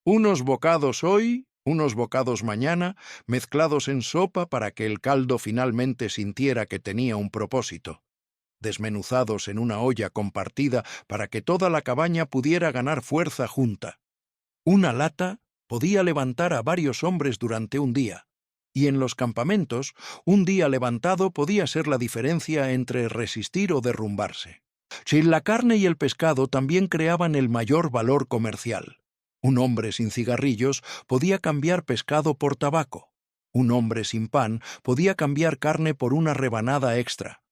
Unos bocados hoy, unos bocados mañana, mezclados en sopa para que el caldo finalmente sintiera que tenía un propósito. Desmenuzados en una olla compartida para que toda la cabaña pudiera ganar fuerza junta. Una lata podía levantar a varios hombres durante un día, y en los campamentos, un día levantado podía ser la diferencia entre resistir o derrumbarse. Si la carne y el pescado también creaban el mayor valor comercial. Un hombre sin cigarrillos podía cambiar pescado por tabaco. Un hombre sin pan podía cambiar carne por una rebanada extra.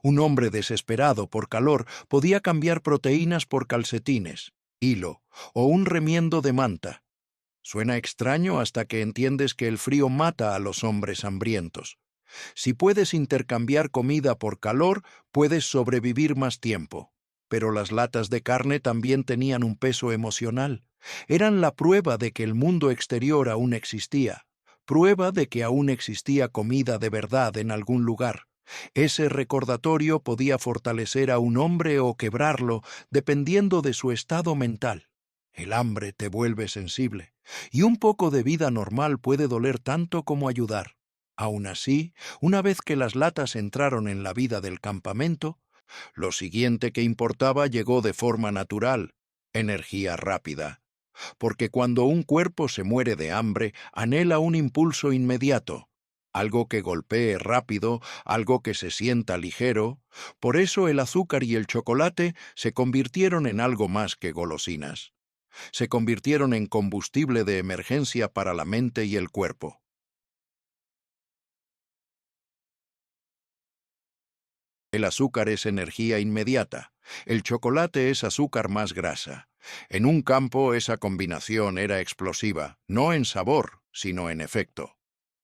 Un hombre desesperado por calor podía cambiar proteínas por calcetines, hilo o un remiendo de manta. Suena extraño hasta que entiendes que el frío mata a los hombres hambrientos. Si puedes intercambiar comida por calor, puedes sobrevivir más tiempo. Pero las latas de carne también tenían un peso emocional. Eran la prueba de que el mundo exterior aún existía. Prueba de que aún existía comida de verdad en algún lugar. Ese recordatorio podía fortalecer a un hombre o quebrarlo, dependiendo de su estado mental. El hambre te vuelve sensible, y un poco de vida normal puede doler tanto como ayudar. Aún así, una vez que las latas entraron en la vida del campamento, lo siguiente que importaba llegó de forma natural: energía rápida. Porque cuando un cuerpo se muere de hambre, anhela un impulso inmediato, algo que golpee rápido, algo que se sienta ligero. Por eso el azúcar y el chocolate se convirtieron en algo más que golosinas. Se convirtieron en combustible de emergencia para la mente y el cuerpo. El azúcar es energía inmediata. El chocolate es azúcar más grasa. En un campo esa combinación era explosiva, no en sabor, sino en efecto.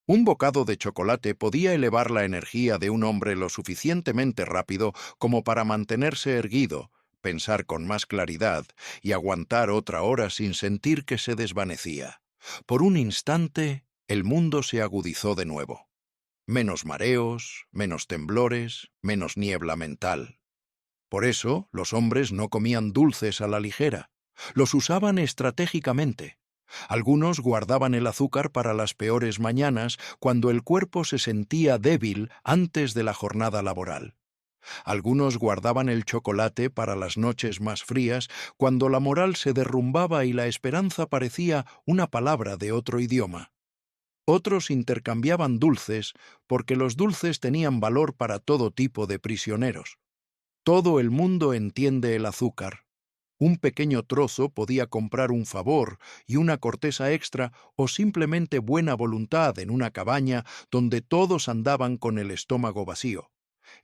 Un bocado de chocolate podía elevar la energía de un hombre lo suficientemente rápido como para mantenerse erguido, pensar con más claridad y aguantar otra hora sin sentir que se desvanecía. Por un instante, el mundo se agudizó de nuevo. Menos mareos, menos temblores, menos niebla mental. Por eso, los hombres no comían dulces a la ligera. Los usaban estratégicamente. Algunos guardaban el azúcar para las peores mañanas, cuando el cuerpo se sentía débil antes de la jornada laboral. Algunos guardaban el chocolate para las noches más frías, cuando la moral se derrumbaba y la esperanza parecía una palabra de otro idioma. Otros intercambiaban dulces, porque los dulces tenían valor para todo tipo de prisioneros. Todo el mundo entiende el azúcar. Un pequeño trozo podía comprar un favor y una corteza extra o simplemente buena voluntad en una cabaña donde todos andaban con el estómago vacío.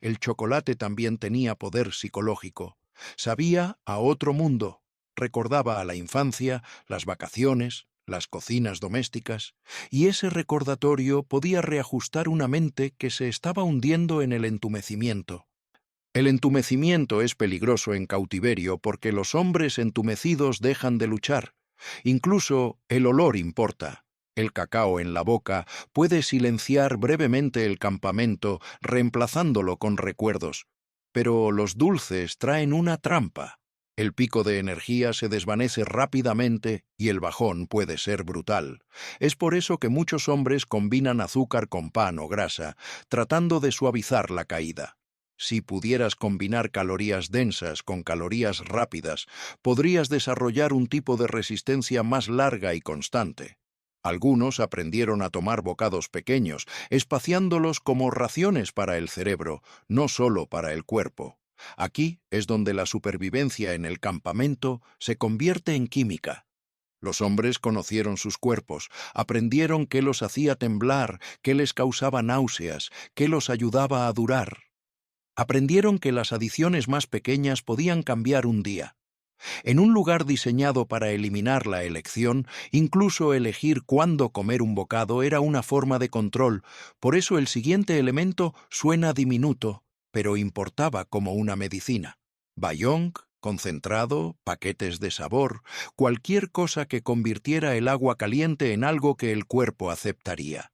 El chocolate también tenía poder psicológico. Sabía a otro mundo. Recordaba a la infancia, las vacaciones, las cocinas domésticas, y ese recordatorio podía reajustar una mente que se estaba hundiendo en el entumecimiento. El entumecimiento es peligroso en cautiverio porque los hombres entumecidos dejan de luchar. Incluso el olor importa. El cacao en la boca puede silenciar brevemente el campamento, reemplazándolo con recuerdos. Pero los dulces traen una trampa. El pico de energía se desvanece rápidamente y el bajón puede ser brutal. Es por eso que muchos hombres combinan azúcar con pan o grasa, tratando de suavizar la caída. Si pudieras combinar calorías densas con calorías rápidas, podrías desarrollar un tipo de resistencia más larga y constante. Algunos aprendieron a tomar bocados pequeños, espaciándolos como raciones para el cerebro, no solo para el cuerpo. Aquí es donde la supervivencia en el campamento se convierte en química. Los hombres conocieron sus cuerpos, aprendieron qué los hacía temblar, qué les causaba náuseas, qué los ayudaba a durar. Aprendieron que las adiciones más pequeñas podían cambiar un día. En un lugar diseñado para eliminar la elección, incluso elegir cuándo comer un bocado era una forma de control, por eso el siguiente elemento suena diminuto, pero importaba como una medicina. Bayong, concentrado, paquetes de sabor, cualquier cosa que convirtiera el agua caliente en algo que el cuerpo aceptaría.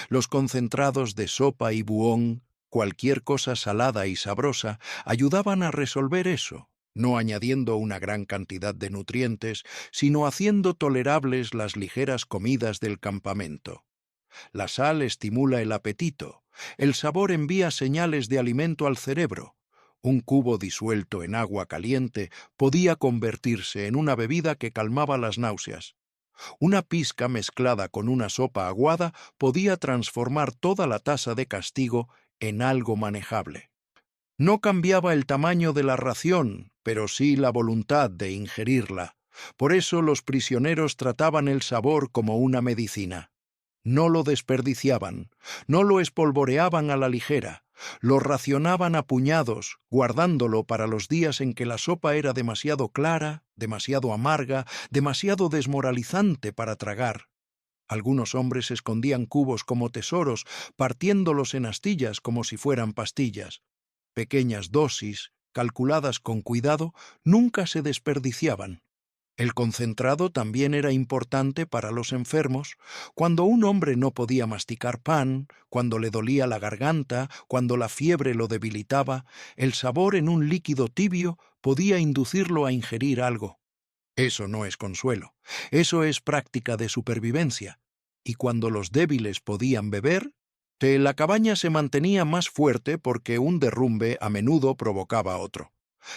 Los concentrados de sopa y buón, cualquier cosa salada y sabrosa, ayudaban a resolver eso, no añadiendo una gran cantidad de nutrientes, sino haciendo tolerables las ligeras comidas del campamento. La sal estimula el apetito, el sabor envía señales de alimento al cerebro. Un cubo disuelto en agua caliente podía convertirse en una bebida que calmaba las náuseas. Una pizca mezclada con una sopa aguada podía transformar toda la taza de castigo en algo manejable. No cambiaba el tamaño de la ración, pero sí la voluntad de ingerirla. Por eso los prisioneros trataban el sabor como una medicina. No lo desperdiciaban, no lo espolvoreaban a la ligera, lo racionaban a puñados, guardándolo para los días en que la sopa era demasiado clara, demasiado amarga, demasiado desmoralizante para tragar. Algunos hombres escondían cubos como tesoros, partiéndolos en astillas como si fueran pastillas. Pequeñas dosis, calculadas con cuidado, nunca se desperdiciaban. El concentrado también era importante para los enfermos. Cuando un hombre no podía masticar pan, cuando le dolía la garganta, cuando la fiebre lo debilitaba, el sabor en un líquido tibio podía inducirlo a ingerir algo. Eso no es consuelo, eso es práctica de supervivencia. Y cuando los débiles podían beber, la cabaña se mantenía más fuerte porque un derrumbe a menudo provocaba otro.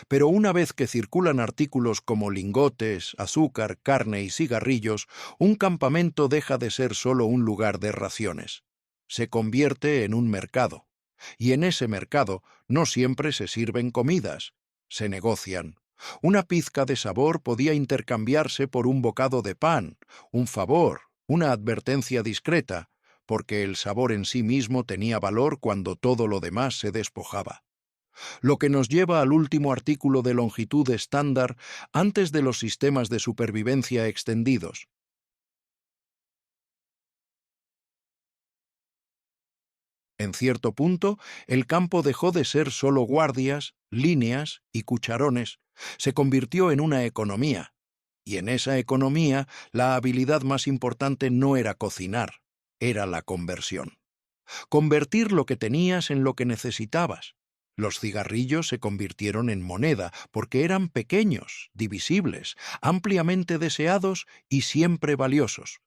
Pero una vez que circulan artículos como lingotes, azúcar, carne y cigarrillos, un campamento deja de ser solo un lugar de raciones. Se convierte en un mercado. Y en ese mercado no siempre se sirven comidas, se negocian. Una pizca de sabor podía intercambiarse por un bocado de pan, un favor, una advertencia discreta, porque el sabor en sí mismo tenía valor cuando todo lo demás se despojaba. Lo que nos lleva al último artículo de longitud estándar antes de los sistemas de supervivencia extendidos. En cierto punto, el campo dejó de ser solo guardias, líneas y cucharones. Se convirtió en una economía. Y en esa economía, la habilidad más importante no era cocinar, era la conversión. Convertir lo que tenías en lo que necesitabas. Los cigarrillos se convirtieron en moneda porque eran pequeños, divisibles, ampliamente deseados y siempre valiosos.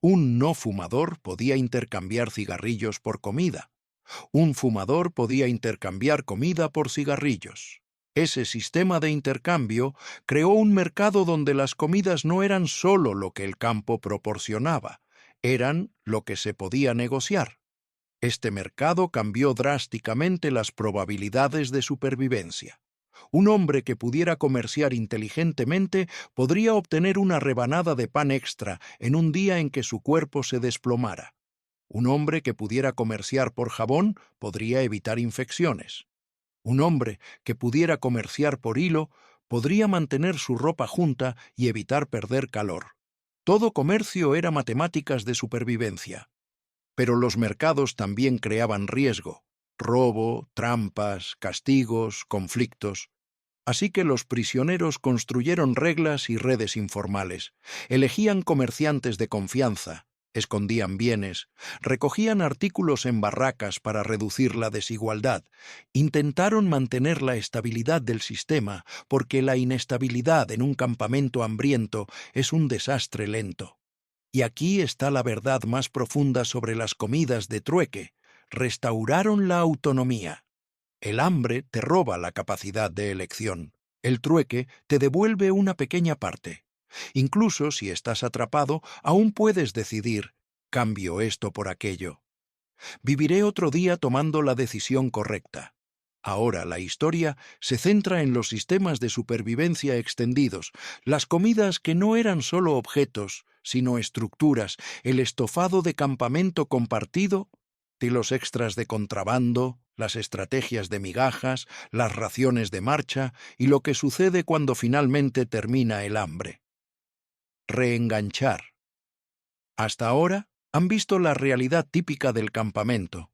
Un no fumador podía intercambiar cigarrillos por comida. Un fumador podía intercambiar comida por cigarrillos. Ese sistema de intercambio creó un mercado donde las comidas no eran solo lo que el campo proporcionaba, eran lo que se podía negociar. Este mercado cambió drásticamente las probabilidades de supervivencia. Un hombre que pudiera comerciar inteligentemente podría obtener una rebanada de pan extra en un día en que su cuerpo se desplomara. Un hombre que pudiera comerciar por jabón podría evitar infecciones. Un hombre que pudiera comerciar por hilo podría mantener su ropa junta y evitar perder calor. Todo comercio era matemáticas de supervivencia. Pero los mercados también creaban riesgo, robo, trampas, castigos, conflictos. Así que los prisioneros construyeron reglas y redes informales, elegían comerciantes de confianza, escondían bienes, recogían artículos en barracas para reducir la desigualdad, intentaron mantener la estabilidad del sistema porque la inestabilidad en un campamento hambriento es un desastre lento. Y aquí está la verdad más profunda sobre las comidas de trueque. Restauraron la autonomía. El hambre te roba la capacidad de elección. El trueque te devuelve una pequeña parte. Incluso si estás atrapado, aún puedes decidir, cambio esto por aquello. Viviré otro día tomando la decisión correcta. Ahora la historia se centra en los sistemas de supervivencia extendidos, las comidas que no eran solo objetos, sino estructuras, el estofado de campamento compartido, y los extras de contrabando, las estrategias de migajas, las raciones de marcha y lo que sucede cuando finalmente termina el hambre. Reenganchar. Hasta ahora han visto la realidad típica del campamento: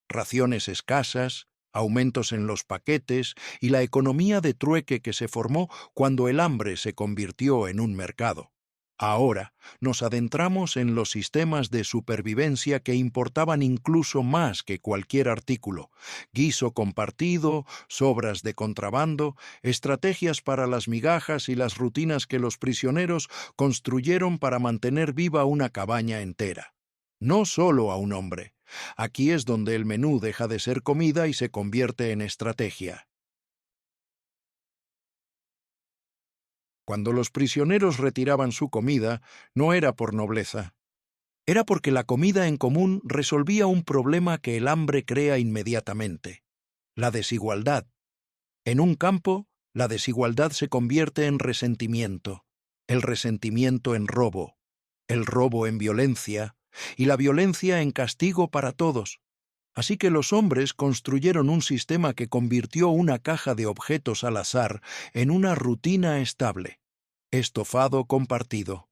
raciones escasas, aumentos en los paquetes y la economía de trueque que se formó cuando el hambre se convirtió en un mercado. Ahora nos adentramos en los sistemas de supervivencia que importaban incluso más que cualquier artículo: guiso compartido, sobras de contrabando, estrategias para las migajas y las rutinas que los prisioneros construyeron para mantener viva una cabaña entera. No solo a un hombre. Aquí es donde el menú deja de ser comida y se convierte en estrategia. Cuando los prisioneros retiraban su comida, no era por nobleza. Era porque la comida en común resolvía un problema que el hambre crea inmediatamente: la desigualdad. En un campo, la desigualdad se convierte en resentimiento, el resentimiento en robo, el robo en violencia, y la violencia en castigo para todos. Así que los hombres construyeron un sistema que convirtió una caja de objetos al azar en una rutina estable: estofado compartido.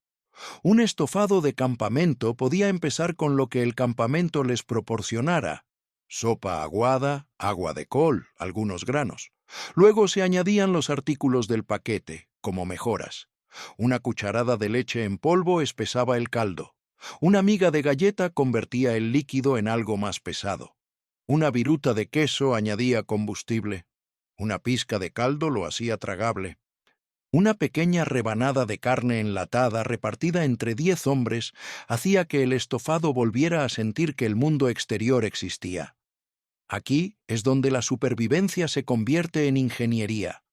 Un estofado de campamento podía empezar con lo que el campamento les proporcionara: sopa aguada, agua de col, algunos granos. Luego se añadían los artículos del paquete, como mejoras. Una cucharada de leche en polvo espesaba el caldo. Una miga de galleta convertía el líquido en algo más pesado. Una viruta de queso añadía combustible. Una pizca de caldo lo hacía tragable. Una pequeña rebanada de carne enlatada repartida entre 10 hombres hacía que el estofado volviera a sentir que el mundo exterior existía. Aquí es donde la supervivencia se convierte en ingeniería.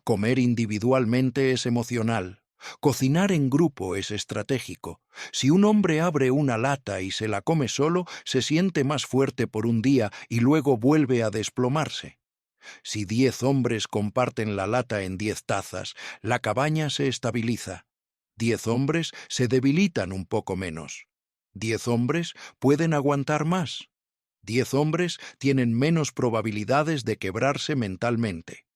Comer individualmente es emocional. Cocinar en grupo es estratégico. Si un hombre abre una lata y se la come solo, se siente más fuerte por un día y luego vuelve a desplomarse. Si 10 hombres comparten la lata en 10 tazas, la cabaña se estabiliza. 10 hombres se debilitan un poco menos. 10 hombres pueden aguantar más. 10 hombres tienen menos probabilidades de quebrarse mentalmente.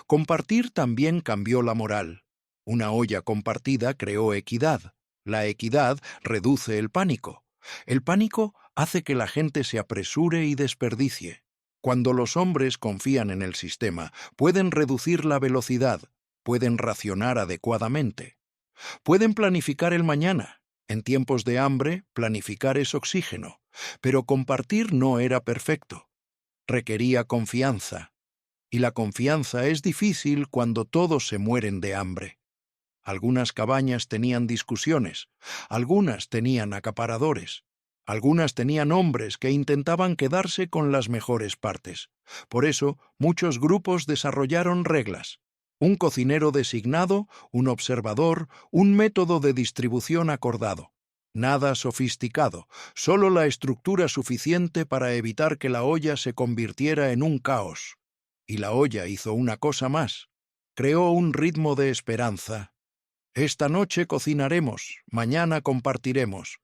Compartir también cambió la moral. Una olla compartida creó equidad. La equidad reduce el pánico. El pánico hace que la gente se apresure y desperdicie. Cuando los hombres confían en el sistema, pueden reducir la velocidad, pueden racionar adecuadamente, pueden planificar el mañana. En tiempos de hambre, planificar es oxígeno, pero compartir no era perfecto. Requería confianza, y la confianza es difícil cuando todos se mueren de hambre. Algunas cabañas tenían discusiones, algunas tenían acaparadores, algunas tenían hombres que intentaban quedarse con las mejores partes. Por eso, muchos grupos desarrollaron reglas. Un cocinero designado, un observador, un método de distribución acordado. Nada sofisticado, solo la estructura suficiente para evitar que la olla se convirtiera en un caos. Y la olla hizo una cosa más. Creó un ritmo de esperanza. Esta noche cocinaremos, mañana compartiremos.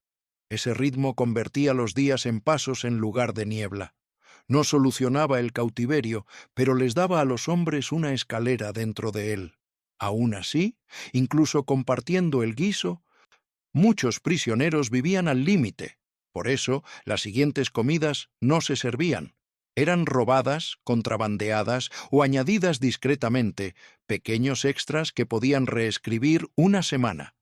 Ese ritmo convertía los días en pasos en lugar de niebla. No solucionaba el cautiverio, pero les daba a los hombres una escalera dentro de él. Aún así, incluso compartiendo el guiso, muchos prisioneros vivían al límite. Por eso, las siguientes comidas no se servían. Eran robadas, contrabandeadas o añadidas discretamente, pequeños extras que podían reescribir una semana.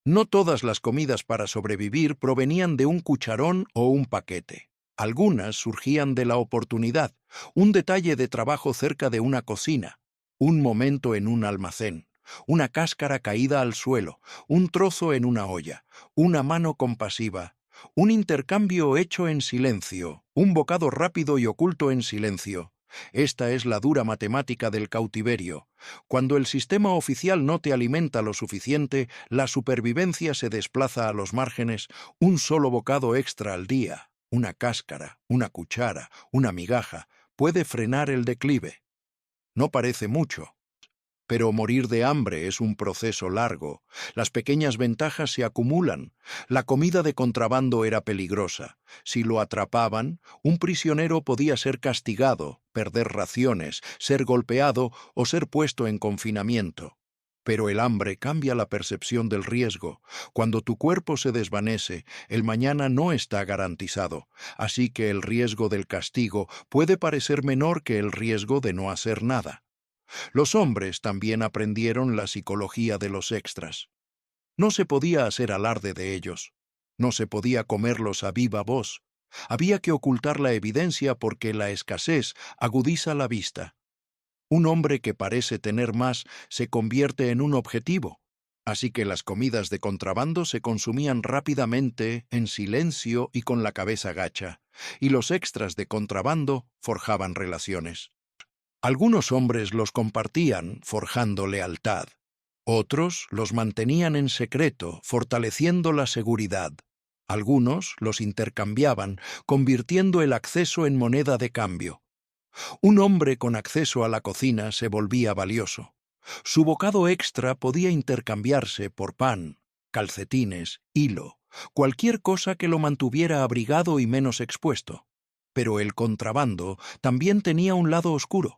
No todas las comidas para sobrevivir provenían de un cucharón o un paquete. Algunas surgían de la oportunidad, un detalle de trabajo cerca de una cocina, un momento en un almacén, una cáscara caída al suelo, un trozo en una olla, una mano compasiva, un intercambio hecho en silencio, un bocado rápido y oculto en silencio. Esta es la dura matemática del cautiverio. Cuando el sistema oficial no te alimenta lo suficiente, la supervivencia se desplaza a los márgenes. Un solo bocado extra al día, una cáscara, una cuchara, una migaja, puede frenar el declive. No parece mucho, pero morir de hambre es un proceso largo. Las pequeñas ventajas se acumulan. La comida de contrabando era peligrosa. Si lo atrapaban, un prisionero podía ser castigado, perder raciones, ser golpeado o ser puesto en confinamiento. Pero el hambre cambia la percepción del riesgo. Cuando tu cuerpo se desvanece, el mañana no está garantizado. Así que el riesgo del castigo puede parecer menor que el riesgo de no hacer nada. Los hombres también aprendieron la psicología de los extras. No se podía hacer alarde de ellos. No se podía comerlos a viva voz. Había que ocultar la evidencia porque la escasez agudiza la vista. Un hombre que parece tener más se convierte en un objetivo. Así que las comidas de contrabando se consumían rápidamente, en silencio y con la cabeza gacha, y los extras de contrabando forjaban relaciones. Algunos hombres los compartían, forjando lealtad. Otros los mantenían en secreto, fortaleciendo la seguridad. Algunos los intercambiaban, convirtiendo el acceso en moneda de cambio. Un hombre con acceso a la cocina se volvía valioso. Su bocado extra podía intercambiarse por pan, calcetines, hilo, cualquier cosa que lo mantuviera abrigado y menos expuesto. Pero el contrabando también tenía un lado oscuro.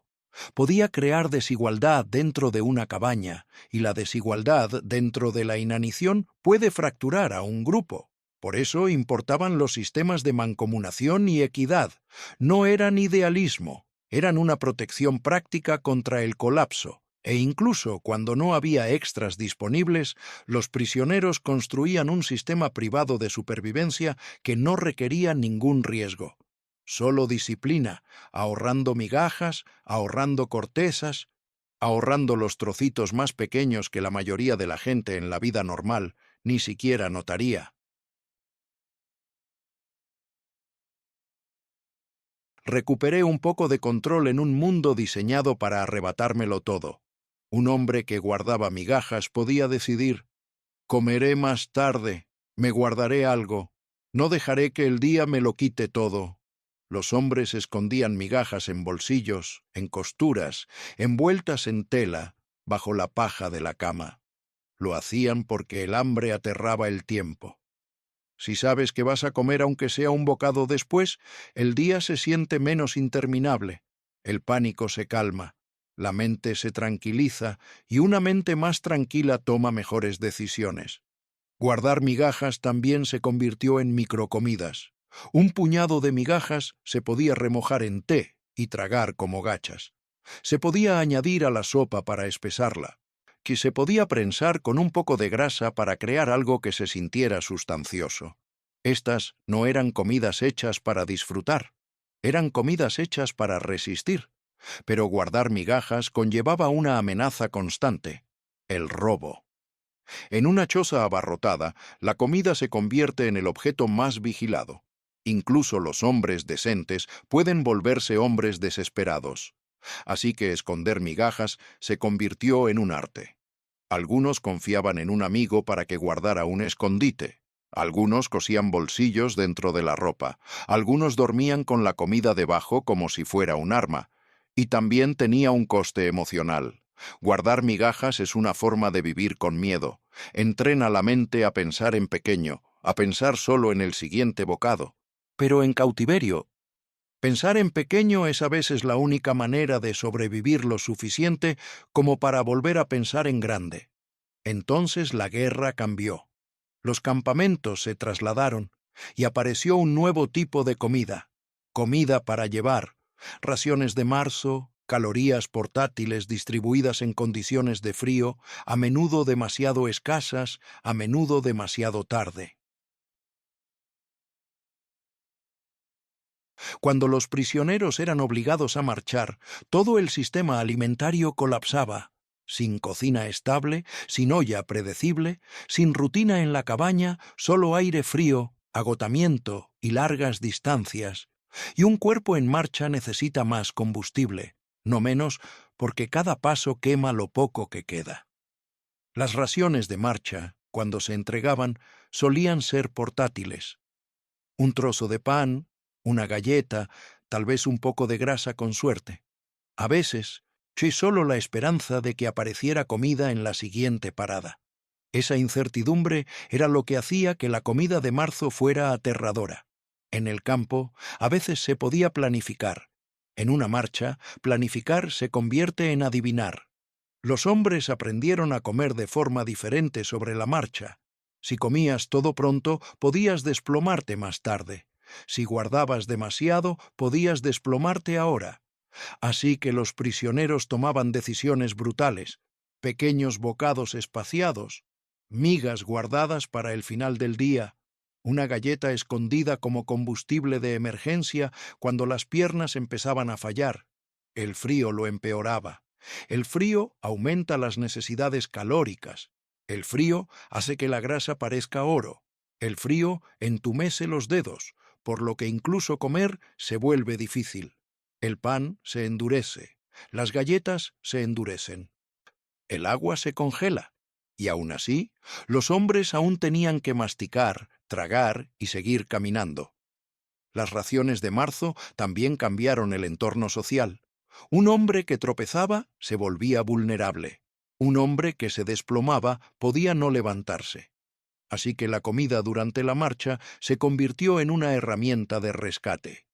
Podía crear desigualdad dentro de una cabaña, y la desigualdad dentro de la inanición puede fracturar a un grupo. Por eso importaban los sistemas de mancomunación y equidad. No eran idealismo, eran una protección práctica contra el colapso. E incluso cuando no había extras disponibles, los prisioneros construían un sistema privado de supervivencia que no requería ningún riesgo. Solo disciplina, ahorrando migajas, ahorrando cortezas, ahorrando los trocitos más pequeños que la mayoría de la gente en la vida normal ni siquiera notaría. Recuperé un poco de control en un mundo diseñado para arrebatármelo todo. Un hombre que guardaba migajas podía decidir: comeré más tarde, me guardaré algo, no dejaré que el día me lo quite todo. Los hombres escondían migajas en bolsillos, en costuras, envueltas en tela, bajo la paja de la cama. Lo hacían porque el hambre aterraba el tiempo. Si sabes que vas a comer aunque sea un bocado después, el día se siente menos interminable, el pánico se calma, la mente se tranquiliza y una mente más tranquila toma mejores decisiones. Guardar migajas también se convirtió en microcomidas. Un puñado de migajas se podía remojar en té y tragar como gachas. Se podía añadir a la sopa para espesarla, que se podía prensar con un poco de grasa para crear algo que se sintiera sustancioso. Estas no eran comidas hechas para disfrutar, eran comidas hechas para resistir, pero guardar migajas conllevaba una amenaza constante: el robo. En una choza abarrotada, la comida se convierte en el objeto más vigilado. Incluso los hombres decentes pueden volverse hombres desesperados. Así que esconder migajas se convirtió en un arte. Algunos confiaban en un amigo para que guardara un escondite. Algunos cosían bolsillos dentro de la ropa. Algunos dormían con la comida debajo como si fuera un arma. Y también tenía un coste emocional. Guardar migajas es una forma de vivir con miedo. Entrena la mente a pensar en pequeño, a pensar solo en el siguiente bocado. Pero en cautiverio, pensar en pequeño es a veces la única manera de sobrevivir lo suficiente como para volver a pensar en grande. Entonces la guerra cambió. Los campamentos se trasladaron y apareció un nuevo tipo de comida. Comida para llevar, raciones de marzo, calorías portátiles distribuidas en condiciones de frío, a menudo demasiado escasas, a menudo demasiado tarde. Cuando los prisioneros eran obligados a marchar, todo el sistema alimentario colapsaba. Sin cocina estable, sin olla predecible, sin rutina en la cabaña, solo aire frío, agotamiento y largas distancias. Y un cuerpo en marcha necesita más combustible, no menos, porque cada paso quema lo poco que queda. Las raciones de marcha, cuando se entregaban, solían ser portátiles. Un trozo de pan, una galleta, tal vez un poco de grasa con suerte. A veces, sí, solo la esperanza de que apareciera comida en la siguiente parada. Esa incertidumbre era lo que hacía que la comida de marzo fuera aterradora. En el campo, a veces se podía planificar. En una marcha, planificar se convierte en adivinar. Los hombres aprendieron a comer de forma diferente sobre la marcha. Si comías todo pronto, podías desplomarte más tarde. Si guardabas demasiado, podías desplomarte ahora. Así que los prisioneros tomaban decisiones brutales, pequeños bocados espaciados, migas guardadas para el final del día, una galleta escondida como combustible de emergencia cuando las piernas empezaban a fallar. El frío lo empeoraba. El frío aumenta las necesidades calóricas. El frío hace que la grasa parezca oro. El frío entumece los dedos, por lo que incluso comer se vuelve difícil. El pan se endurece, las galletas se endurecen, el agua se congela, y aún así, los hombres aún tenían que masticar, tragar y seguir caminando. Las raciones de marzo también cambiaron el entorno social. Un hombre que tropezaba se volvía vulnerable. Un hombre que se desplomaba podía no levantarse. Así que la comida durante la marcha se convirtió en una herramienta de rescate.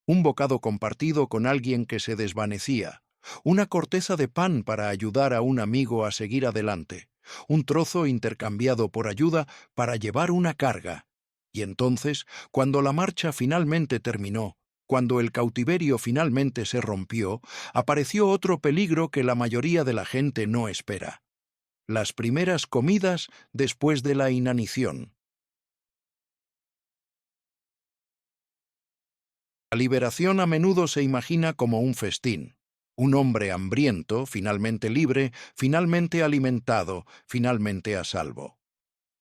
Un bocado compartido con alguien que se desvanecía, una corteza de pan para ayudar a un amigo a seguir adelante, un trozo intercambiado por ayuda para llevar una carga. Y entonces, cuando la marcha finalmente terminó, cuando el cautiverio finalmente se rompió, apareció otro peligro que la mayoría de la gente no espera: las primeras comidas después de la inanición. La liberación a menudo se imagina como un festín. Un hombre hambriento, finalmente libre, finalmente alimentado, finalmente a salvo.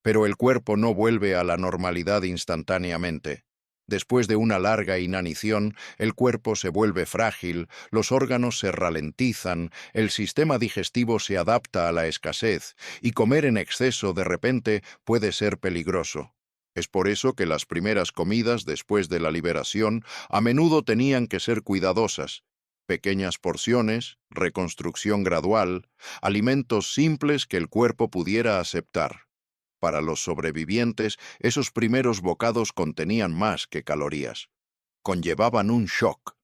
Pero el cuerpo no vuelve a la normalidad instantáneamente. Después de una larga inanición, el cuerpo se vuelve frágil, los órganos se ralentizan, el sistema digestivo se adapta a la escasez, y comer en exceso de repente puede ser peligroso. Es por eso que las primeras comidas después de la liberación a menudo tenían que ser cuidadosas. Pequeñas porciones, reconstrucción gradual, alimentos simples que el cuerpo pudiera aceptar. Para los sobrevivientes, esos primeros bocados contenían más que calorías. Conllevaban un shock.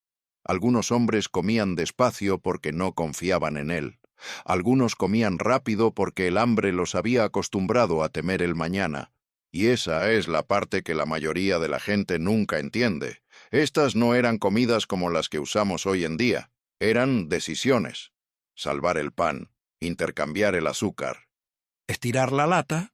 Algunos hombres comían despacio porque no confiaban en él. Algunos comían rápido porque el hambre los había acostumbrado a temer el mañana. Y esa es la parte que la mayoría de la gente nunca entiende. Estas no eran comidas como las que usamos hoy en día. Eran decisiones. Salvar el pan, intercambiar el azúcar. Estirar la lata